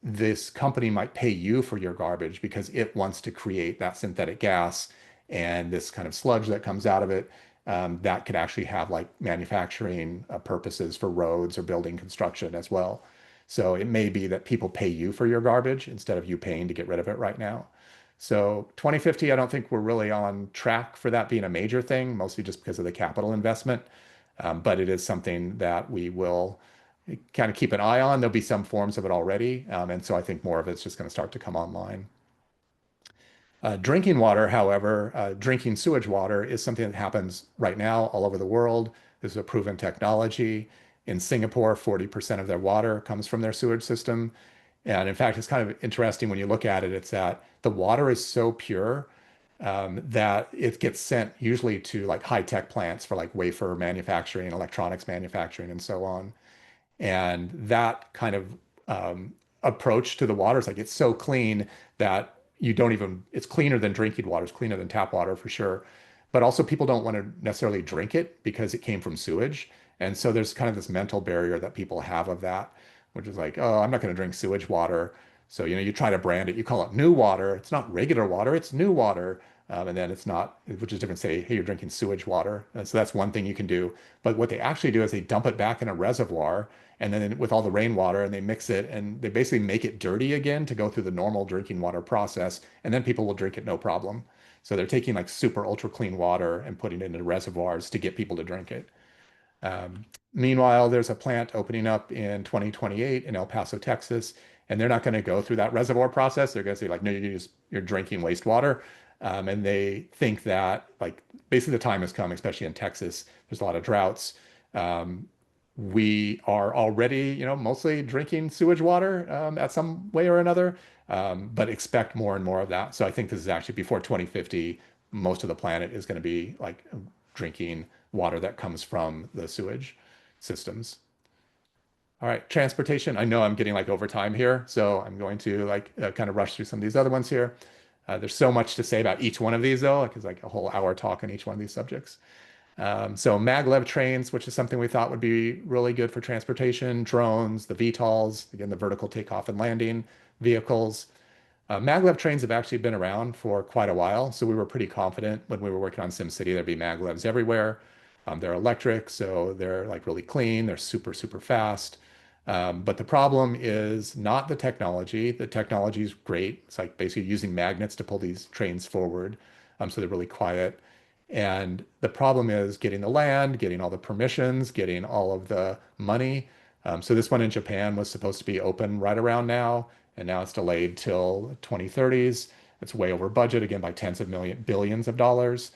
This company might pay you for your garbage because it wants to create that synthetic gas and this kind of sludge that comes out of it that could actually have like manufacturing purposes for roads or building construction as well. So it may be that people pay you for your garbage instead of you paying to get rid of it right now. So 2050, I don't think we're really on track for that being a major thing, mostly just because of the capital investment. But it is something that we will kind of keep an eye on. There'll be some forms of it already. And so I think more of it's just going to start to come online. Drinking water, however, drinking sewage water is something that happens right now all over the world. This is a proven technology. In Singapore, 40% of their water comes from their sewage system. And in fact, it's kind of interesting when you look at it, it's that the water is so pure that it gets sent usually to like high-tech plants for like wafer manufacturing, electronics manufacturing, and so on. And that kind of approach to the water is like it's so clean that you don't even, it's cleaner than drinking water, it's cleaner than tap water for sure. But also, people don't want to necessarily drink it because it came from sewage. And so there's kind of this mental barrier that people have of that, which is like, oh, I'm not going to drink sewage water. So, you try to brand it, you call it new water. It's not regular water, it's new water. And then it's not, which is different, say, hey, you're drinking sewage water. And so that's one thing you can do. But what they actually do is they dump it back in a reservoir and then with all the rainwater and they mix it and they basically make it dirty again to go through the normal drinking water process. And then people will drink it no problem. So they're taking like super ultra clean water and putting it into reservoirs to get people to drink it. Meanwhile, there's a plant opening up in 2028 in El Paso, Texas, and they're not going to go through that reservoir process. They're going to say like, no, you're drinking wastewater. And they think that like basically the time has come, especially in Texas. There's a lot of droughts. Um, we are already, mostly drinking sewage water at some way or another, but expect more and more of that. So I think this is actually before 2050, most of the planet is going to be like drinking water that comes from the sewage systems. All right, transportation. I know I'm getting like overtime here, so I'm going to like kind of rush through some of these other ones here. There's so much to say about each one of these though, because like a whole hour talk on each one of these subjects. So maglev trains, which is something we thought would be really good for transportation, drones, the VTOLs, again, the vertical takeoff and landing vehicles. Maglev trains have actually been around for quite a while, so we were pretty confident when we were working on SimCity there'd be maglevs everywhere. They're electric, so they're like really clean. They're super, super fast. But the problem is not the technology. The technology is great. It's like basically using magnets to pull these trains forward. So they're really quiet. And the problem is getting the land, getting all the permissions, getting all of the money. So this one in Japan was supposed to be open right around now, and now it's delayed till 2030s. It's way over budget again by tens of billions of dollars.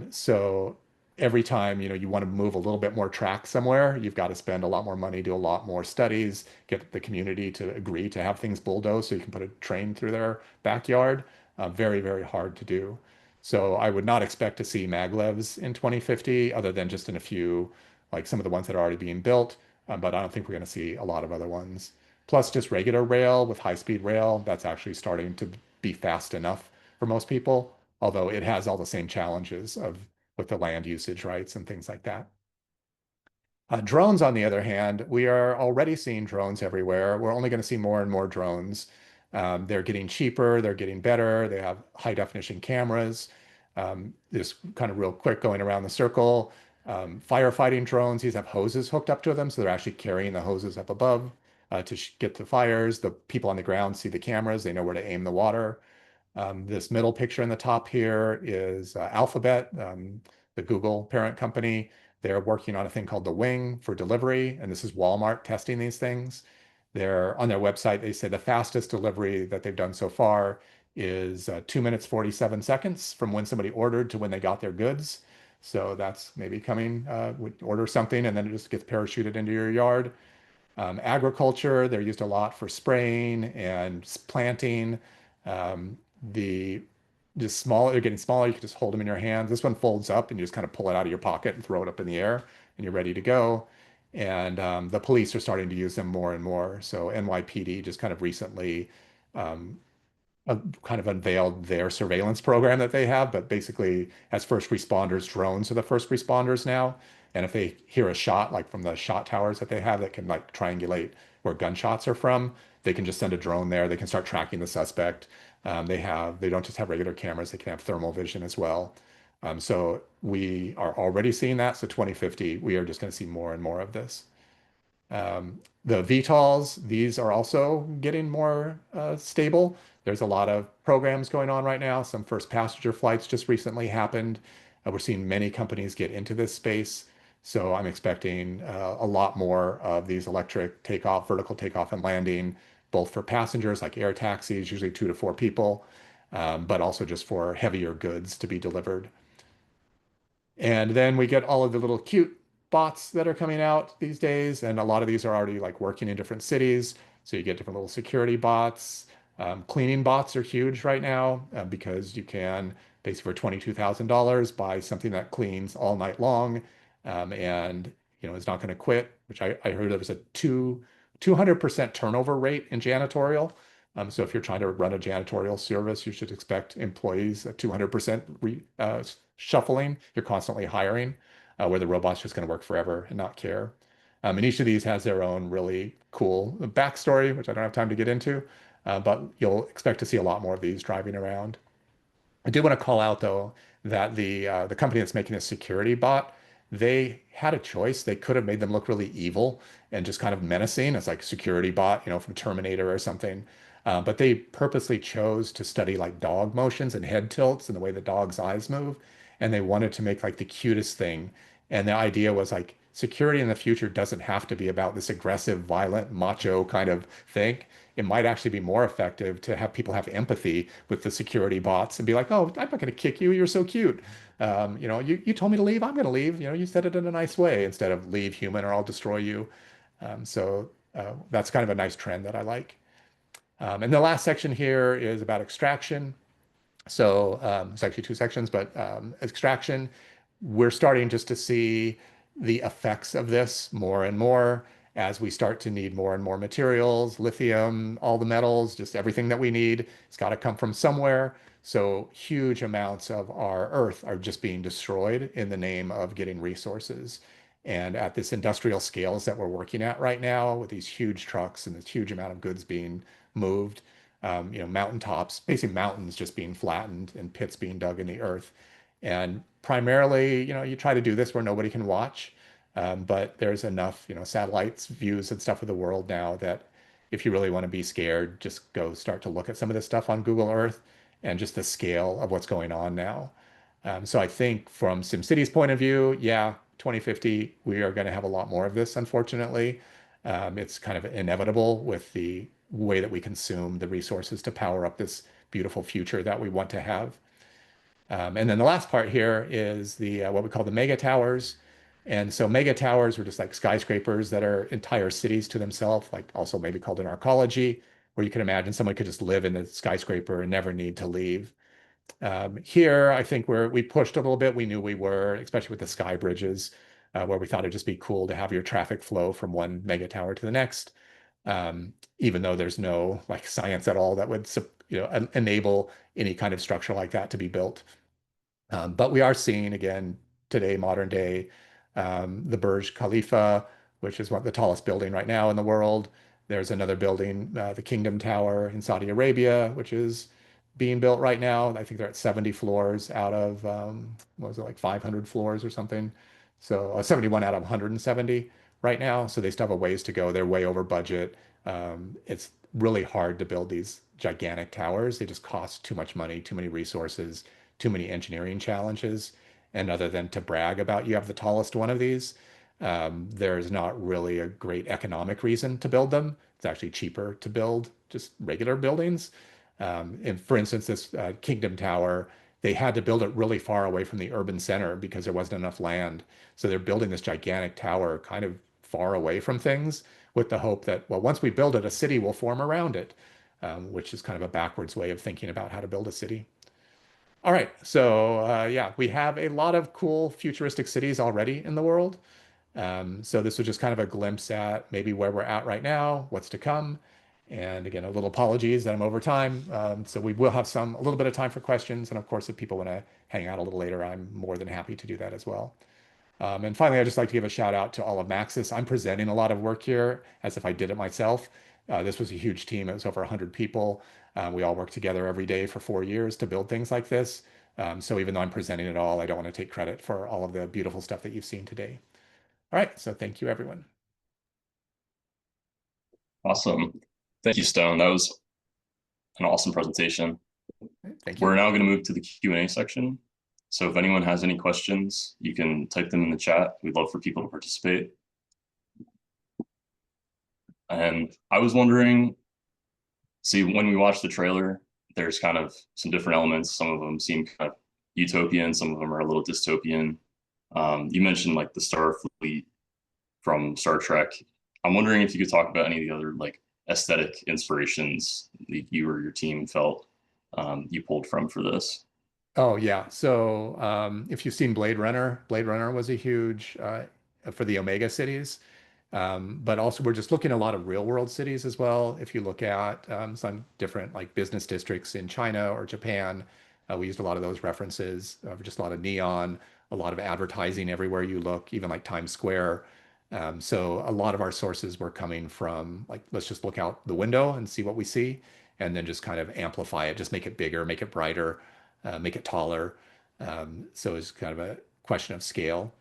So every time you want to move a little bit more track somewhere, you've got to spend a lot more money, do a lot more studies, get the community to agree to have things bulldozed so you can put a train through their backyard. Very, very hard to do. So I would not expect to see maglevs in 2050, other than just in a few, like some of the ones that are already being built. But I don't think we're going to see a lot of other ones. Plus, just regular rail with high-speed rail, that's actually starting to be fast enough for most people, although it has all the same challenges of with the land usage rights and things like that. Drones, on the other hand, we are already seeing drones everywhere. We're only going to see more and more drones. They're getting cheaper, they're getting better, they have high definition cameras. Just kind of real quick going around the circle. Firefighting drones, these have hoses hooked up to them, so they're actually carrying the hoses up above to get to fires. The people on the ground see the cameras, they know where to aim the water. This middle picture in the top here is Alphabet, the Google parent company. They're working on a thing called the Wing for delivery, and this is Walmart testing these things. They're on their website, they say the fastest delivery that they've done so far is 2 minutes 47 seconds from when somebody ordered to when they got their goods. So that's maybe coming, would order something and then it just gets parachuted into your yard. Agriculture, they're used a lot for spraying and planting. The just smaller, they're getting smaller. You can just hold them in your hands. This one folds up and you just kind of pull it out of your pocket and throw it up in the air and you're ready to go. And the police are starting to use them more and more. So NYPD just kind of recently um, kind of unveiled their surveillance program that they have, but basically, as first responders, drones are the first responders now. And if they hear a shot, like from the shot towers that they have that can like triangulate where gunshots are from, they can just send a drone there. They can start tracking the suspect. They don't just have regular cameras, they can have thermal vision as well. So we are already seeing that. So 2050, we are just going to see more and more of this. The VTOLs, these are also getting more stable. There's a lot of programs going on right now. Some first passenger flights just recently happened. We're seeing many companies get into this space. So I'm expecting a lot more of these electric takeoff, vertical takeoff and landing, both for passengers like air taxis, usually 2 to 4 people, but also just for heavier goods to be delivered. And then we get all of the little cute bots that are coming out these days. And a lot of these are already like working in different cities. So you get different little security bots. Cleaning bots are huge right now because you can basically for $22,000 buy something that cleans all night long and is not going to quit, which I heard there was a 200% turnover rate in janitorial. So if you're trying to run a janitorial service, you should expect employees at 200% shuffling. You're constantly hiring, where the robot's just going to work forever and not care. And each of these has their own really cool backstory, which I don't have time to get into, but you'll expect to see a lot more of these driving around. I do want to call out though that the company that's making a security bot, they had a choice. They could have made them look really evil and just kind of menacing. It's like security bot, from Terminator or something. But they purposely chose to study like dog motions and head tilts and the way the dog's eyes move. And they wanted to make like the cutest thing. And the idea was like security in the future doesn't have to be about this aggressive, violent, macho kind of thing. it might actually be more effective to have people have empathy with the security bots and be like, oh, I'm not going to kick you. You're so cute. You told me to leave. I'm going to leave. You said it in a nice way instead of leave human or I'll destroy you. That's kind of a nice trend that I like. And the last section here is about extraction. So it's actually two sections, but extraction, we're starting just to see the effects of this more and more as we start to need more and more materials, lithium, all the metals, just everything that we need. It's got to come from somewhere. So huge amounts of our earth are just being destroyed in the name of getting resources. And at this industrial scales that we're working at right now, with these huge trucks and this huge amount of goods being moved, mountaintops, basically mountains just being flattened and pits being dug in the earth. And primarily, you try to do this where nobody can watch, but there's enough, satellites, views and stuff of the world now that if you really want to be scared, just go start to look at some of this stuff on Google Earth and just the scale of what's going on now. So I think from SimCity's point of view, yeah, 2050, we are going to have a lot more of this, unfortunately. It's kind of inevitable with the way that we consume the resources to power up this beautiful future that we want to have. And then the last part here is the what we call the mega towers. And so mega towers are just like skyscrapers that are entire cities to themselves, like also maybe called an arcology, where you can imagine someone could just live in the skyscraper and never need to leave. Here, I think we pushed a little bit. We knew we were, especially with the sky bridges, where we thought it'd just be cool to have your traffic flow from one mega tower to the next, even though there's no like science at all that would enable any kind of structure like that to be built. But we are seeing again today, modern day, the Burj Khalifa, which is the tallest building right now in the world. There's another building, the Kingdom Tower in Saudi Arabia, which is being built right now. I think they're at 70 floors out of, what was it, like 500 floors or something. So 71 out of 170 right now. So they still have a ways to go. They're way over budget. It's really hard to build these gigantic towers. They just cost too much money, too many resources, too many engineering challenges. And other than to brag about you have the tallest one of these, there's not really a great economic reason to build them. It's actually cheaper to build just regular buildings. And for instance, this Kingdom Tower, they had to build it really far away from the urban center because there wasn't enough land. So they're building this gigantic tower kind of far away from things with the hope that, well, once we build it, a city will form around it, which is kind of a backwards way of thinking about how to build a city. All right, so yeah, we have a lot of cool futuristic cities already in the world. So this was just kind of a glimpse at maybe where we're at right now, what's to come. And again, a little apologies that I'm over time. So we will have a little bit of time for questions. And of course, if people want to hang out a little later, I'm more than happy to do that as well. And finally, I'd just like to give a shout out to all of Maxis. I'm presenting a lot of work here as if I did it myself. This was a huge team. It was over 100 people. We all worked together every day for 4 years to build things like this. So even though I'm presenting it all, I don't want to take credit for all of the beautiful stuff that you've seen today. All right, so thank you, everyone. Awesome. Thank you, Stone. That was an awesome presentation. Thank We're you. now going to move to the Q&A section. So if anyone has any questions, you can type them in the chat. We'd love for people to participate. And I was wondering, see, when we watch the trailer, there's kind of some different elements. Some of them seem kind of utopian. Some of them are a little dystopian. You mentioned like the Starfleet from Star Trek. I'm wondering if you could talk about any of the other like aesthetic inspirations that you or your team felt you pulled from for this. Oh yeah. So if you've seen Blade Runner was a huge for the Omega cities. But also we're just looking at a lot of real world cities as well. If you look at some different like business districts in China or Japan, we used a lot of those references, just a lot of neon, a lot of advertising everywhere you look, even like Times Square. So a lot of our sources were coming from like, let's just look out the window and see what we see, and then just kind of amplify it, just make it bigger, make it brighter, make it taller. So it's kind of a question of scale.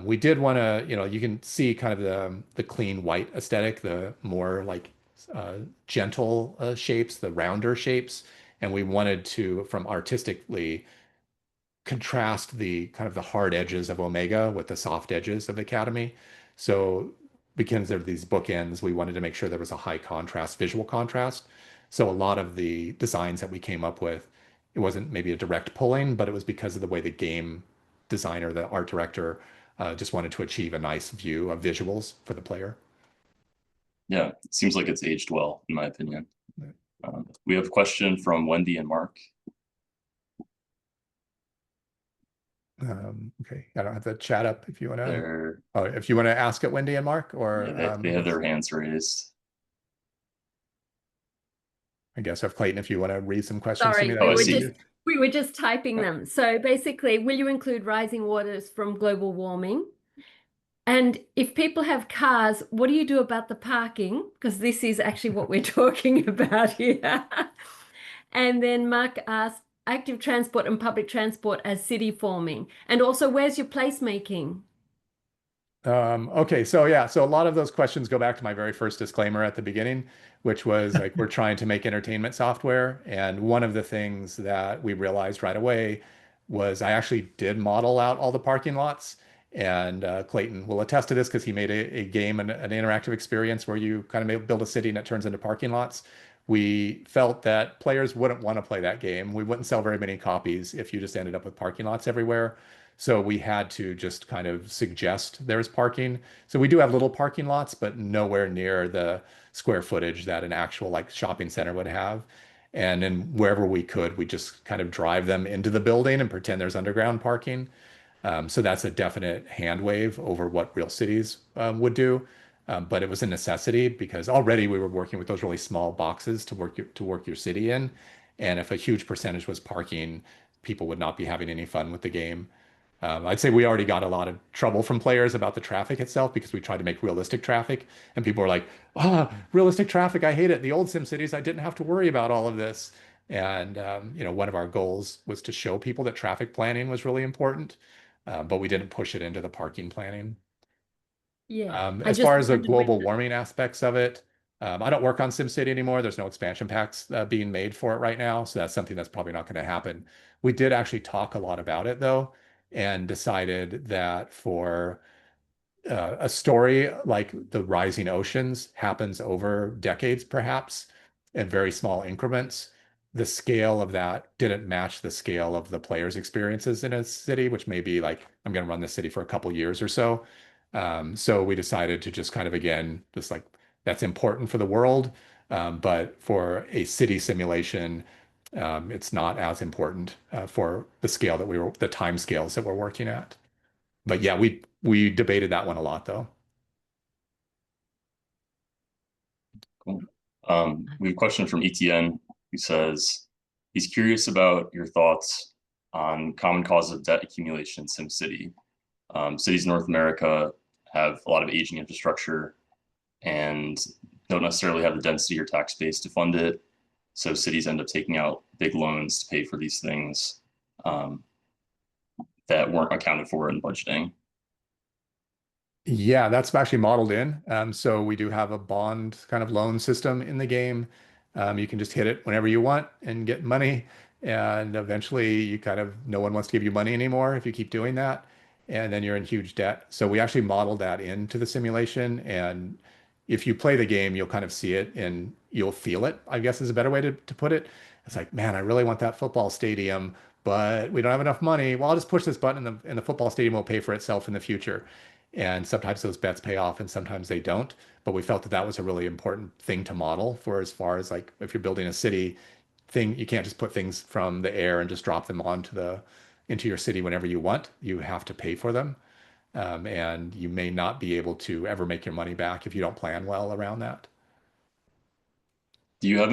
We did want to, you can see kind of the clean white aesthetic, the more like gentle shapes, the rounder shapes, and we wanted to, from artistically, contrast the kind of the hard edges of Omega with the soft edges of Academy. So because of these bookends, we wanted to make sure there was a high contrast, visual contrast. So a lot of the designs that we came up with, it wasn't maybe a direct pulling, but it was because of the way the game designer, the art director, just wanted to achieve a nice view of visuals for the player. Yeah, it seems like it's aged well, in my opinion. We have a question from Wendy and Mark. Okay, I don't have the chat up if you want to. They're, Oh, if you want to ask it, Wendy and Mark, or yeah, they have their hands raised. I guess if Clayton, if you want to read some questions to Sorry, me, that Oh, I would see. be. we were just typing them. So basically, will you include rising waters from global warming? And if people have cars, what do you do about the parking? Because this is actually what we're talking about here. And then Mark asked, active transport and public transport as city forming. And also, where's your placemaking? Okay, so yeah, so a lot of those questions go back to my very first disclaimer at the beginning, which was like we're trying to make entertainment software. And one of the things that we realized right away was I actually did model out all the parking lots. And Clayton will attest to this because he made a game and an interactive experience where you kind of build a city and it turns into parking lots. We felt that players wouldn't want to play that game. We wouldn't sell very many copies if you just ended up with parking lots everywhere. So we had to just kind of suggest there's parking. So we do have little parking lots, but nowhere near the square footage that an actual like shopping center would have. And then wherever we could, we just kind of drive them into the building and pretend there's underground parking. So that's a definite hand wave over what real cities would do. But it was a necessity because already we were working with those really small boxes to work your city in. And if a huge percentage was parking, people would not be having any fun with the game. I'd say we already got a lot of trouble from players about the traffic itself because we tried to make realistic traffic, and people were like, "Ah, realistic traffic, I hate it. The old SimCities, I didn't have to worry about all of this." And one of our goals was to show people that traffic planning was really important, but we didn't push it into the parking planning. Yeah, I As just far as the wondered global whether. warming aspects of it, I don't work on SimCity anymore. There's no expansion packs being made for it right now, so that's something that's probably not going to happen. We did actually talk a lot about it though, and decided that for a story like the rising oceans happens over decades, perhaps, in very small increments. The scale of that didn't match the scale of the player's experiences in a city, which may be like, I'm going to run this city for a couple years or so. So we decided to just kind of, again, just like that's important for the world. But for a city simulation, it's not as important for the scale that the time scales that we're working at. But yeah, we debated that one a lot though. Cool. We have a question from ETN who says he's curious about your thoughts on common causes of debt accumulation in SimCity. Cities in North America have a lot of aging infrastructure and don't necessarily have the density or tax base to fund it. So cities end up taking out big loans to pay for these things that weren't accounted for in budgeting. Yeah, that's actually modeled in. So we do have a bond kind of loan system in the game. You can just hit it whenever you want and get money. And eventually you kind of, no one wants to give you money anymore if you keep doing that. And then you're in huge debt. So we actually modeled that into the simulation. And if you play the game, you'll kind of see it and you'll feel it, I guess is a better way to put it. It's like, man, I really want that football stadium, but we don't have enough money. Well, I'll just push this button and the football stadium will pay for itself in the future. And sometimes those bets pay off and sometimes they don't. But we felt that that was a really important thing to model for as far as like if you're building a city thing, you can't just put things from the air and just drop them into your city whenever you want. You have to pay for them. And you may not be able to ever make your money back if you don't plan well around that. Do you have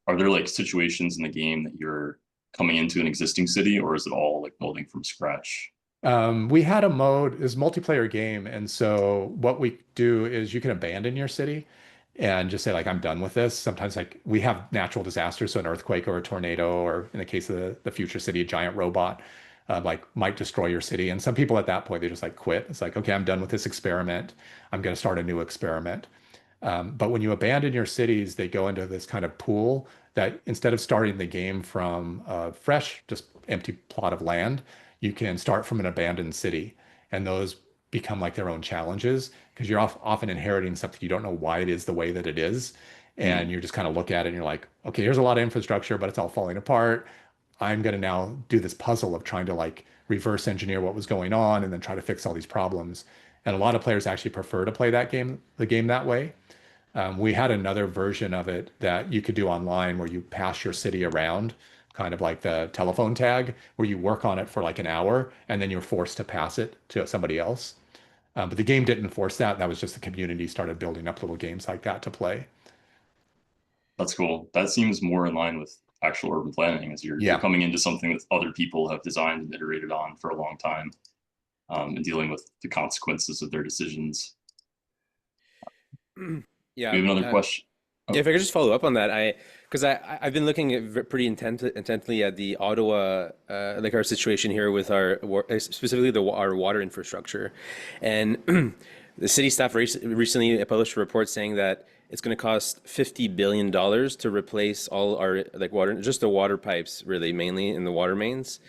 are there like situations in the game that you're coming into an existing city, or is it all like building from scratch? We had a mode, is multiplayer game, and so what we do is you can abandon your city and just say like I'm done with this. Sometimes like we have natural disasters, so an earthquake or a tornado, or in the case of the future city, a giant robot like might destroy your city. And some people at that point they just like quit. It's like okay, I'm done with this experiment. I'm going to start a new experiment. But when you abandon your cities, they go into this kind of pool that instead of starting the game from a fresh, just empty plot of land, you can start from an abandoned city. And those become like their own challenges because you're often inheriting something you don't know why it is the way that it is. And Mm, you just kind of look at it and you're like, okay, here's a lot of infrastructure, but it's all falling apart. I'm going to now do this puzzle of trying to like reverse engineer what was going on and then try to fix all these problems. And a lot of players actually prefer to play the game that way. We had another version of it that you could do online where you pass your city around, kind of like the telephone tag, where you work on it for like an hour and then you're forced to pass it to somebody else. But the game didn't force that. That was just the community started building up little games like that to play. that's cool. That seems more in line with actual urban planning, as you're Yeah. coming into something that other people have designed and iterated on for a long time, and dealing with the consequences of their decisions. Yeah. We have another question. If Oh, I could just follow up on that, because I've been looking at pretty intently at the Ottawa, like our situation here with specifically our water infrastructure, and the city staff recently published a report saying that it's going to cost $50 billion to replace all our like water, just the water pipes, really mainly in the water mains,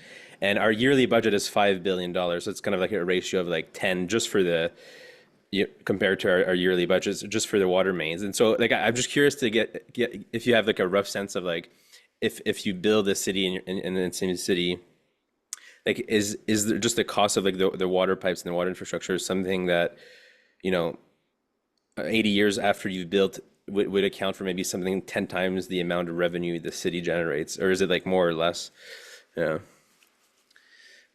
and our yearly budget is $5 billion. So it's kind of like a ratio of like 10 just for the compared to our yearly budgets just for the water mains. And so like I'm just curious to get if you have like a rough sense of like if you build a city in the same city, like is there just the cost of like the water pipes and the water infrastructure something that, you know, 80 years after you've built would account for maybe something 10 times the amount of revenue the city generates, or is it like more or less? Yeah.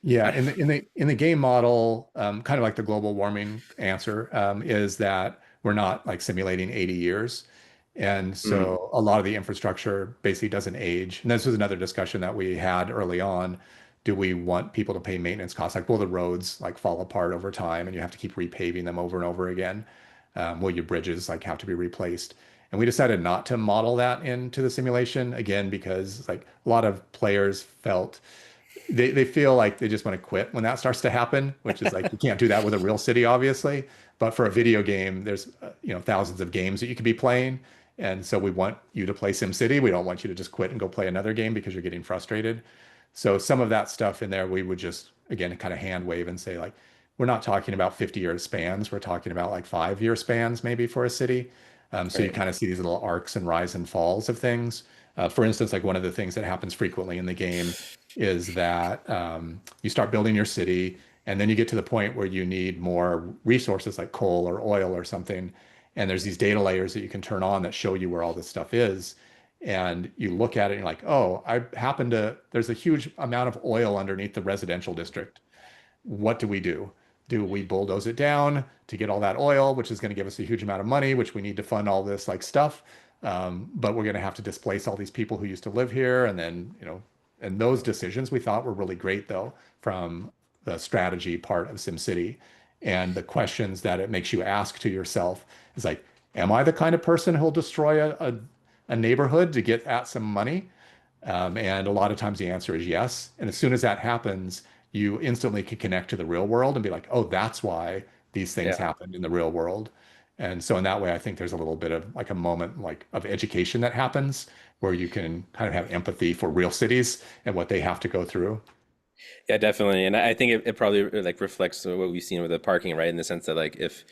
Yeah, in the game model, kind of like the global warming answer, is that we're not like simulating 80 years. And Mhm. so a lot of the infrastructure basically doesn't age. And this was another discussion that we had early on. Do we want people to pay maintenance costs? Like, will the roads like fall apart over time and you have to keep repaving them over and over again? Will your bridges like have to be replaced? And we decided not to model that into the simulation again because like a lot of players felt they feel like they just want to quit when that starts to happen, which is like you can't do that with a real city, obviously. But for a video game, there's thousands of games that you could be playing, and so we want you to play SimCity. We don't want you to just quit and go play another game because you're getting frustrated. So some of that stuff in there, we would just again kind of hand wave and say like, we're not talking about 50-year spans. We're talking about like 5-year spans maybe for a city. So you Right. kind of see these little arcs and rise and falls of things. For instance, like one of the things that happens frequently in the game is that you start building your city, and then you get to the point where you need more resources like coal or oil or something. And there's these data layers that you can turn on that show you where all this stuff is. And you look at it and you're like, oh, there's a huge amount of oil underneath the residential district. What do we do? Do we bulldoze it down to get all that oil, which is going to give us a huge amount of money, which we need to fund all this like stuff? But we're going to have to displace all these people who used to live here, and then and those decisions we thought were really great though from the strategy part of SimCity, and the questions that it makes you ask to yourself is like, am I the kind of person who'll destroy a neighborhood to get at some money? And a lot of times the answer is yes. And as soon as that happens, you instantly can connect to the real world and be like, oh, that's why these things Yeah. happened in the real world. And so in that way, I think there's a little bit of like a moment like of education that happens where you can kind of have empathy for real cities and what they have to go through. Yeah, definitely. And I think it probably like reflects what we've seen with the parking, right? In the sense that like if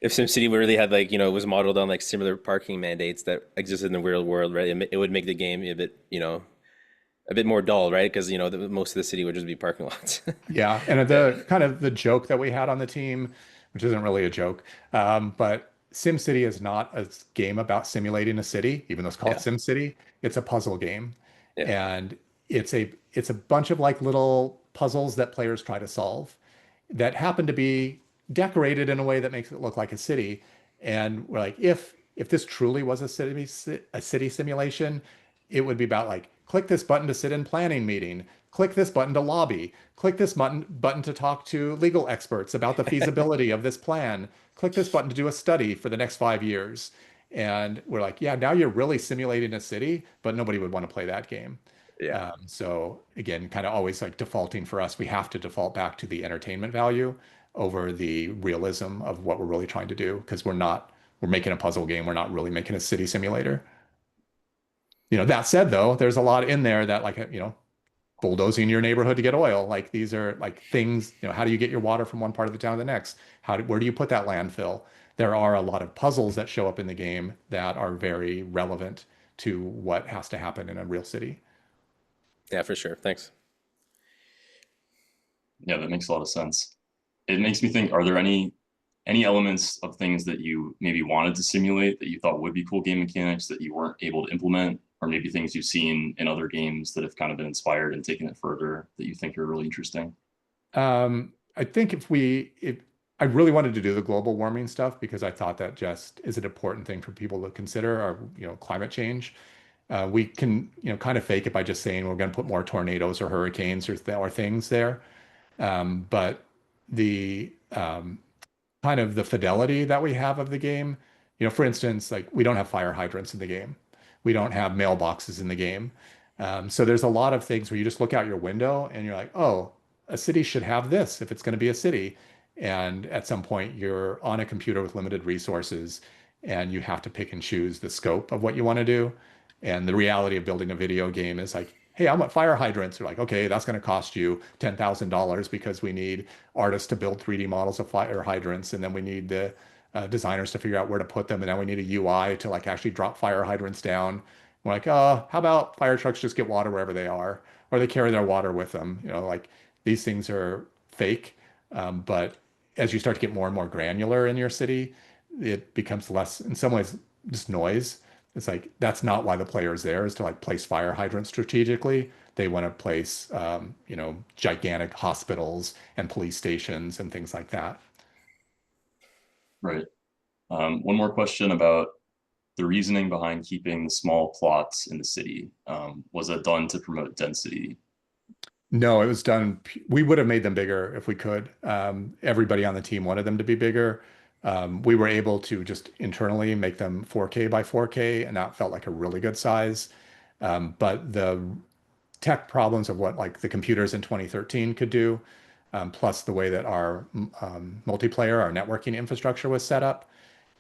SimCity really had like, was modeled on like similar parking mandates that existed in the real world, right? It would make the game a bit, a bit more dull, right? Because, most of the city would just be parking lots. Yeah, and the kind of the joke that we had on the team, which isn't really a joke, but SimCity is not a game about simulating a city, even though it's called Yeah. SimCity. It's a puzzle game, Yeah. and it's a bunch of like little puzzles that players try to solve that happen to be decorated in a way that makes it look like a city. And we're like, if this truly was a city simulation, it would be about like click this button to sit in planning meeting, click this button to lobby, click this button to talk to legal experts about the feasibility of this plan, click this button to do a study for the next 5 years. And we're like, yeah, now you're really simulating a city, but nobody would want to play that game. Yeah. So again, kind of always like defaulting for us, we have to default back to the entertainment value over the realism of what we're really trying to do because we're making a puzzle game. We're not really making a city simulator. That said, though, there's a lot in there that like, bulldozing your neighborhood to get oil. Like these are like things, how do you get your water from one part of the town to the next? Where do you put that landfill? There are a lot of puzzles that show up in the game that are very relevant to what has to happen in a real city. Yeah, for sure. Thanks. Yeah, that makes a lot of sense. It makes me think, are there any elements of things that you maybe wanted to simulate that you thought would be cool game mechanics that you weren't able to implement, or maybe things you've seen in other games that have kind of been inspired and taken it further that you think are really interesting? I think if I really wanted to do the global warming stuff because I thought that just is an important thing for people to consider, or climate change. We can kind of fake it by just saying we're going to put more tornadoes or hurricanes or things there. But the kind of the fidelity that we have of the game. For instance, like we don't have fire hydrants in the game. We don't have mailboxes in the game. So there's a lot of things where you just look out your window and you're like, oh, a city should have this if it's going to be a city. And at some point, you're on a computer with limited resources and you have to pick and choose the scope of what you want to do. And the reality of building a video game is like, hey, I want fire hydrants. You're like, okay, that's going to cost you $10,000 because we need artists to build 3D models of fire hydrants, and then we need the designers to figure out where to put them, and then we need a UI to like actually drop fire hydrants down. We're like, how about fire trucks just get water wherever they are, or they carry their water with them? Like these things are fake, but as you start to get more and more granular in your city, it becomes less, in some ways, just noise. It's like that's not why the player is there, is to like place fire hydrants strategically. They want to place, gigantic hospitals and police stations and things like that. Right. One more question about the reasoning behind keeping the small plots in the city. Was that done to promote density? No, it was done. We would have made them bigger if we could. Everybody on the team wanted them to be bigger. We were able to just internally make them 4K by 4K, and that felt like a really good size. But the tech problems of what like the computers in 2013 could do, plus the way that our multiplayer, our networking infrastructure was set up,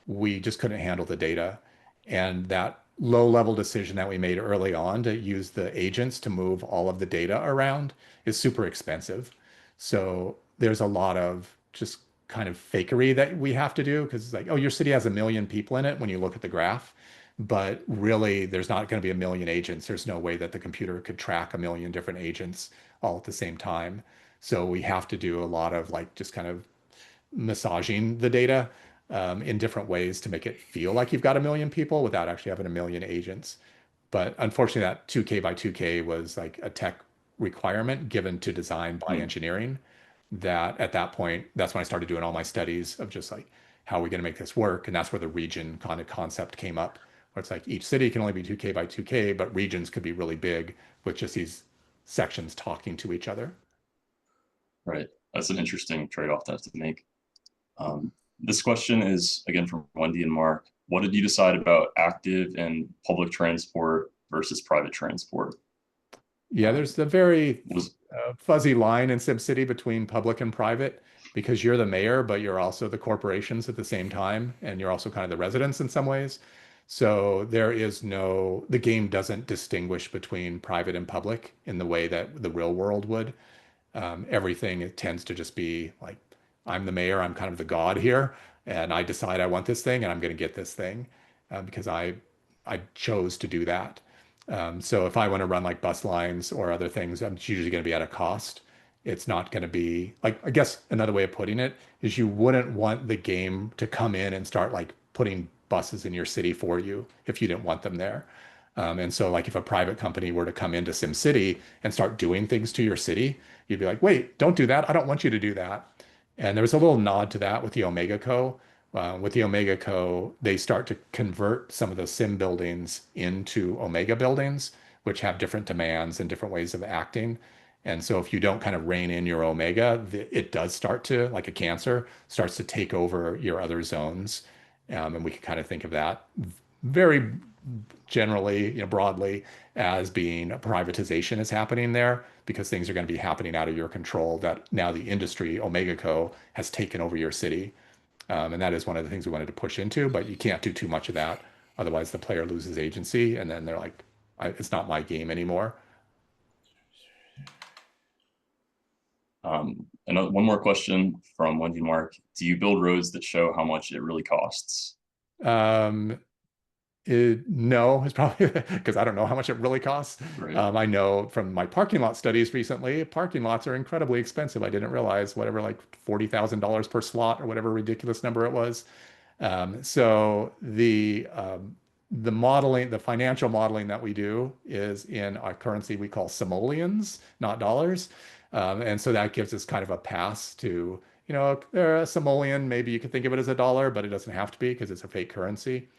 we just couldn't handle the data. And that low level decision that we made early on to use the agents to move all of the data around is super expensive. So there's a lot of just kind of fakery that we have to do because it's like, oh, your city has 1 million people in it when you look at the graph. But really, there's not going to be 1 million agents. There's no way that the computer could track 1 million different agents all at the same time. So we have to do a lot of like just kind of massaging the data in different ways to make it feel like you've got 1 million people without actually having 1 million agents. But unfortunately, that 2K by 2K was like a tech requirement given to design by engineering. That at that point, that's when I started doing all my studies of just like, how are we going to make this work? And that's where the region kind of concept came up, where it's like each city can only be 2K by 2K, but regions could be really big with just these sections talking to each other. Right. That's an interesting trade-off to have to make. This question is again from Wendy and Mark. What did you decide about active and public transport versus private transport? Yeah, there's the very fuzzy line in SimCity between public and private because you're the mayor, but you're also the corporations at the same time, and you're also kind of the residents in some ways. So the game doesn't distinguish between private and public in the way that the real world would. Everything it tends to just be like, I'm the mayor, I'm kind of the god here, and I decide I want this thing, and I'm going to get this thing because I chose to do that. So if I want to run like bus lines or other things, I'm usually going to be at a cost. It's not going to be like, I guess another way of putting it is you wouldn't want the game to come in and start like putting buses in your city for you if you didn't want them there. And so like if a private company were to come into SimCity and start doing things to your city, you'd be like, wait, don't do that. I don't want you to do that. And there was a little nod to that with the Omega Co. With the Omega Co, they start to convert some of the sim buildings into Omega buildings, which have different demands and different ways of acting. And so if you don't kind of rein in your Omega, it does start to, like a cancer, starts to take over your other zones. And we can kind of think of that very generally, broadly as being a privatization is happening there because things are going to be happening out of your control that now the industry, Omega Co, has taken over your city. And that is one of the things we wanted to push into, but you can't do too much of that. Otherwise, the player loses agency, and then they're like, it's not my game anymore. One more question from Wendy Mark. Do you build roads that show how much it really costs? No, it's probably because I don't know how much it really costs. Right. I know from my parking lot studies recently, parking lots are incredibly expensive. I didn't realize whatever, like $40,000 per slot or whatever ridiculous number it was. So the modeling, the financial modeling that we do is in our currency we call simoleons, not dollars. And so that gives us kind of a pass to, they're a simoleon, maybe you could think of it as a dollar, but it doesn't have to be because it's a fake currency.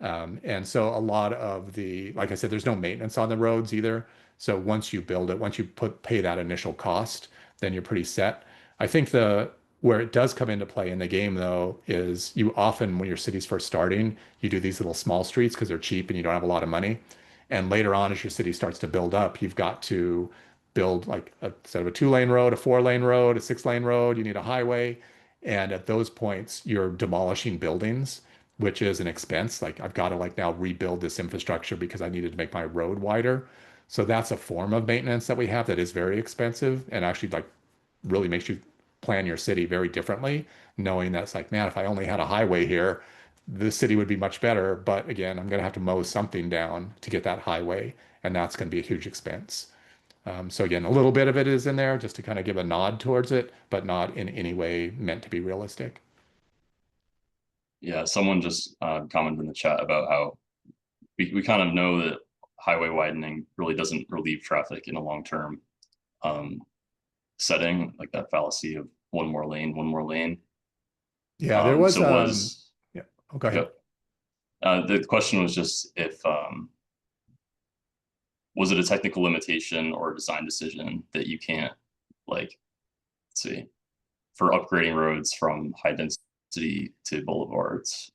And so a lot of like I said, there's no maintenance on the roads either. So once you build it, once you pay that initial cost, then you're pretty set. I think where it does come into play in the game though is you often, when your city's first starting, you do these little small streets because they're cheap and you don't have a lot of money. And later on, as your city starts to build up, you've got to build like instead of a 2-lane road, a 4-lane road, a 6-lane road, you need a highway. And at those points, you're demolishing buildings, which is an expense. Like I've got to like now rebuild this infrastructure because I needed to make my road wider. So that's a form of maintenance that we have that is very expensive and actually like really makes you plan your city very differently, knowing that's like, man, if I only had a highway here, the city would be much better. But again, I'm going to have to mow something down to get that highway, and that's going to be a huge expense. So again, a little bit of it is in there just to kind of give a nod towards it, but not in any way meant to be realistic. Yeah, someone just commented in the chat about how we kind of know that highway widening really doesn't relieve traffic in a long-term setting, like that fallacy of one more lane, one more lane. Yeah, there was So yeah. Oh, go ahead. The question was just if was it a technical limitation or a design decision that you can't, like, let's see, for upgrading roads from high density to boulevards?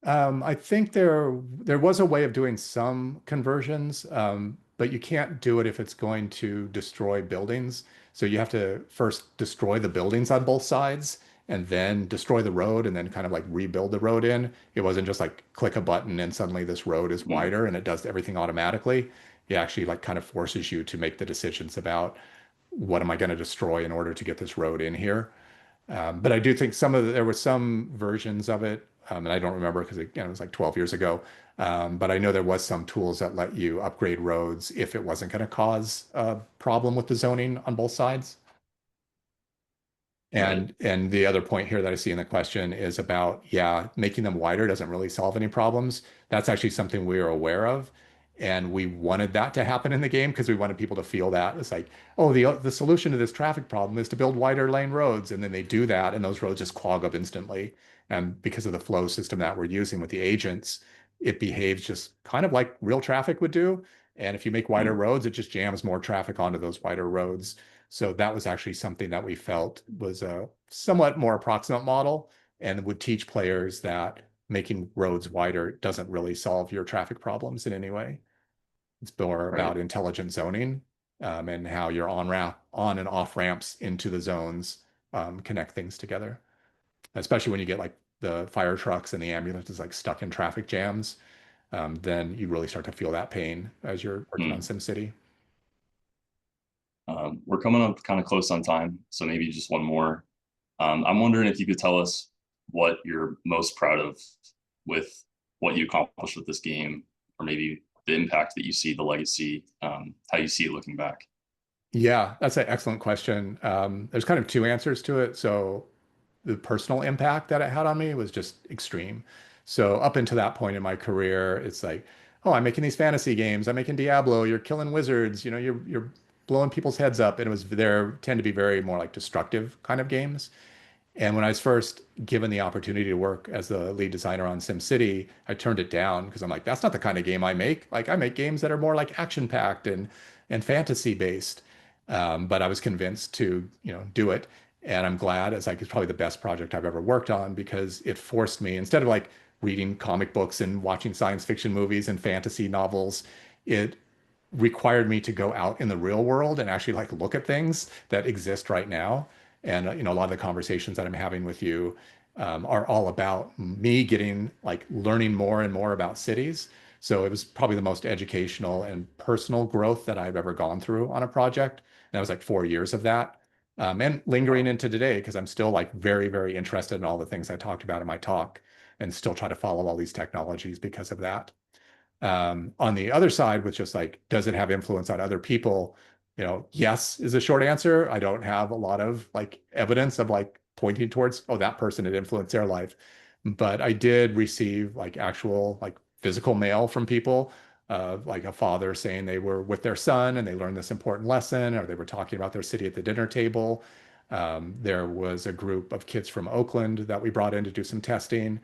I think there was a way of doing some conversions, but you can't do it if it's going to destroy buildings. So you have to first destroy the buildings on both sides and then destroy the road and then kind of like rebuild the road in. It wasn't just like click a button and suddenly this road is wider and it does everything automatically. It actually like kind of forces you to make the decisions about what am I going to destroy in order to get this road in here. But I do think there were some versions of it, and I don't remember because again, it was like 12 years ago. But I know there was some tools that let you upgrade roads if it wasn't going to cause a problem with the zoning on both sides. Right. And the other point here that I see in the question is about, yeah, making them wider doesn't really solve any problems. That's actually something we are aware of. And we wanted that to happen in the game because we wanted people to feel that. It's like, oh, the solution to this traffic problem is to build wider lane roads. And then they do that, and those roads just clog up instantly. And because of the flow system that we're using with the agents, it behaves just kind of like real traffic would do. And if you make wider roads, it just jams more traffic onto those wider roads. So that was actually something that we felt was a somewhat more approximate model and would teach players that making roads wider doesn't really solve your traffic problems in any way. It's more about intelligent zoning and how your on and off ramps into the zones connect things together, especially when you get like the fire trucks and the ambulances like stuck in traffic jams. Then you really start to feel that pain as you're working on SimCity. We're coming up kind of close on time, so maybe just one more. I'm wondering if you could tell us what you're most proud of with what you accomplished with this game, or maybe the impact that you see, the legacy, how you see it looking back. Yeah, that's an excellent question. There's kind of two answers to it. So the personal impact that it had on me was just extreme. So up until that point in my career, it's like, oh, I'm making these fantasy games. I'm making Diablo. You're killing wizards. You're blowing people's heads up. And there tend to be very more like destructive kind of games. And when I was first given the opportunity to work as the lead designer on SimCity, I turned it down because I'm like, that's not the kind of game I make. Like I make games that are more like action packed and fantasy based. But I was convinced to, do it. And I'm glad. It's like it's probably the best project I've ever worked on because it forced me, instead of like reading comic books and watching science fiction movies and fantasy novels, it required me to go out in the real world and actually like look at things that exist right now. And a lot of the conversations that I'm having with you are all about me getting like learning more and more about cities. So it was probably the most educational and personal growth that I've ever gone through on a project. And that was like 4 years of that. and lingering into today because I'm still like very, very interested in all the things I talked about in my talk and still try to follow all these technologies because of that. On the other side, with just like, does it have influence on other people? Yes is a short answer. I don't have a lot of like evidence of like pointing towards, oh, that person had influenced their life. But I did receive like actual like physical mail from people, like a father saying they were with their son and they learned this important lesson, or they were talking about their city at the dinner table. There was a group of kids from Oakland that we brought in to do some testing,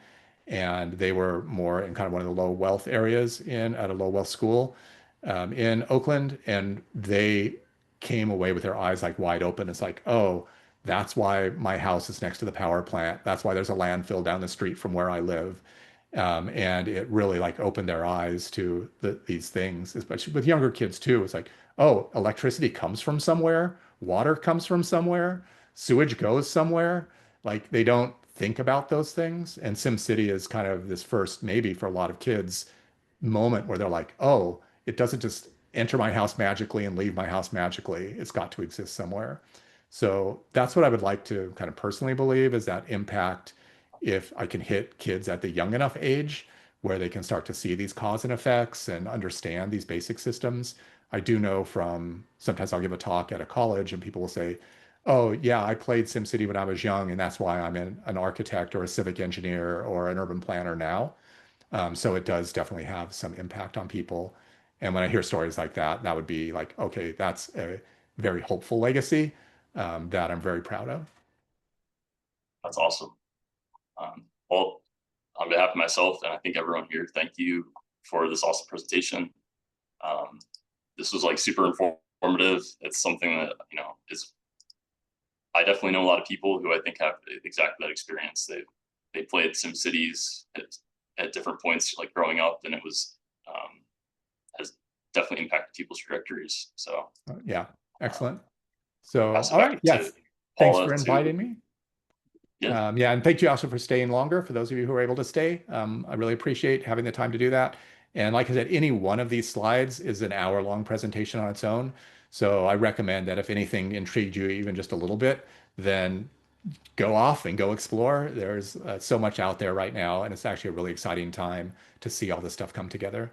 and they were more in kind of one of the low wealth areas at a low wealth school in Oakland, and they came away with their eyes like wide open. It's like, oh, that's why my house is next to the power plant. That's why there's a landfill down the street from where I live. And it really like opened their eyes to these things, especially with younger kids too. It's like, oh, electricity comes from somewhere, water comes from somewhere, sewage goes somewhere. Like they don't think about those things. And SimCity is kind of this first, maybe for a lot of kids, moment where they're like, oh, it doesn't just enter my house magically and leave my house magically. It's got to exist somewhere. So that's what I would like to kind of personally believe is that impact, if I can hit kids at the young enough age where they can start to see these cause and effects and understand these basic systems. I do know from sometimes I'll give a talk at a college and people will say, oh, yeah, I played SimCity when I was young, and that's why I'm an architect or a civic engineer or an urban planner now. So it does definitely have some impact on people. And when I hear stories like that, that would be like, okay, that's a very hopeful legacy that I'm very proud of. That's awesome. Well, on behalf of myself and I think everyone here, thank you for this awesome presentation. This was like super informative. It's something that, is, I definitely know a lot of people who I think have exactly that experience. They played SimCities at different points, like growing up, and it was has definitely impacted people's trajectories. So yeah, excellent. So pass it all back right, to yes, thanks Paula for inviting me. Yeah. Yeah, and thank you also for staying longer for those of you who were able to stay. I really appreciate having the time to do that. And like I said, any one of these slides is an hour-long presentation on its own. So I recommend that if anything intrigued you even just a little bit, then go off and go explore. There's so much out there right now, and it's actually a really exciting time to see all this stuff come together.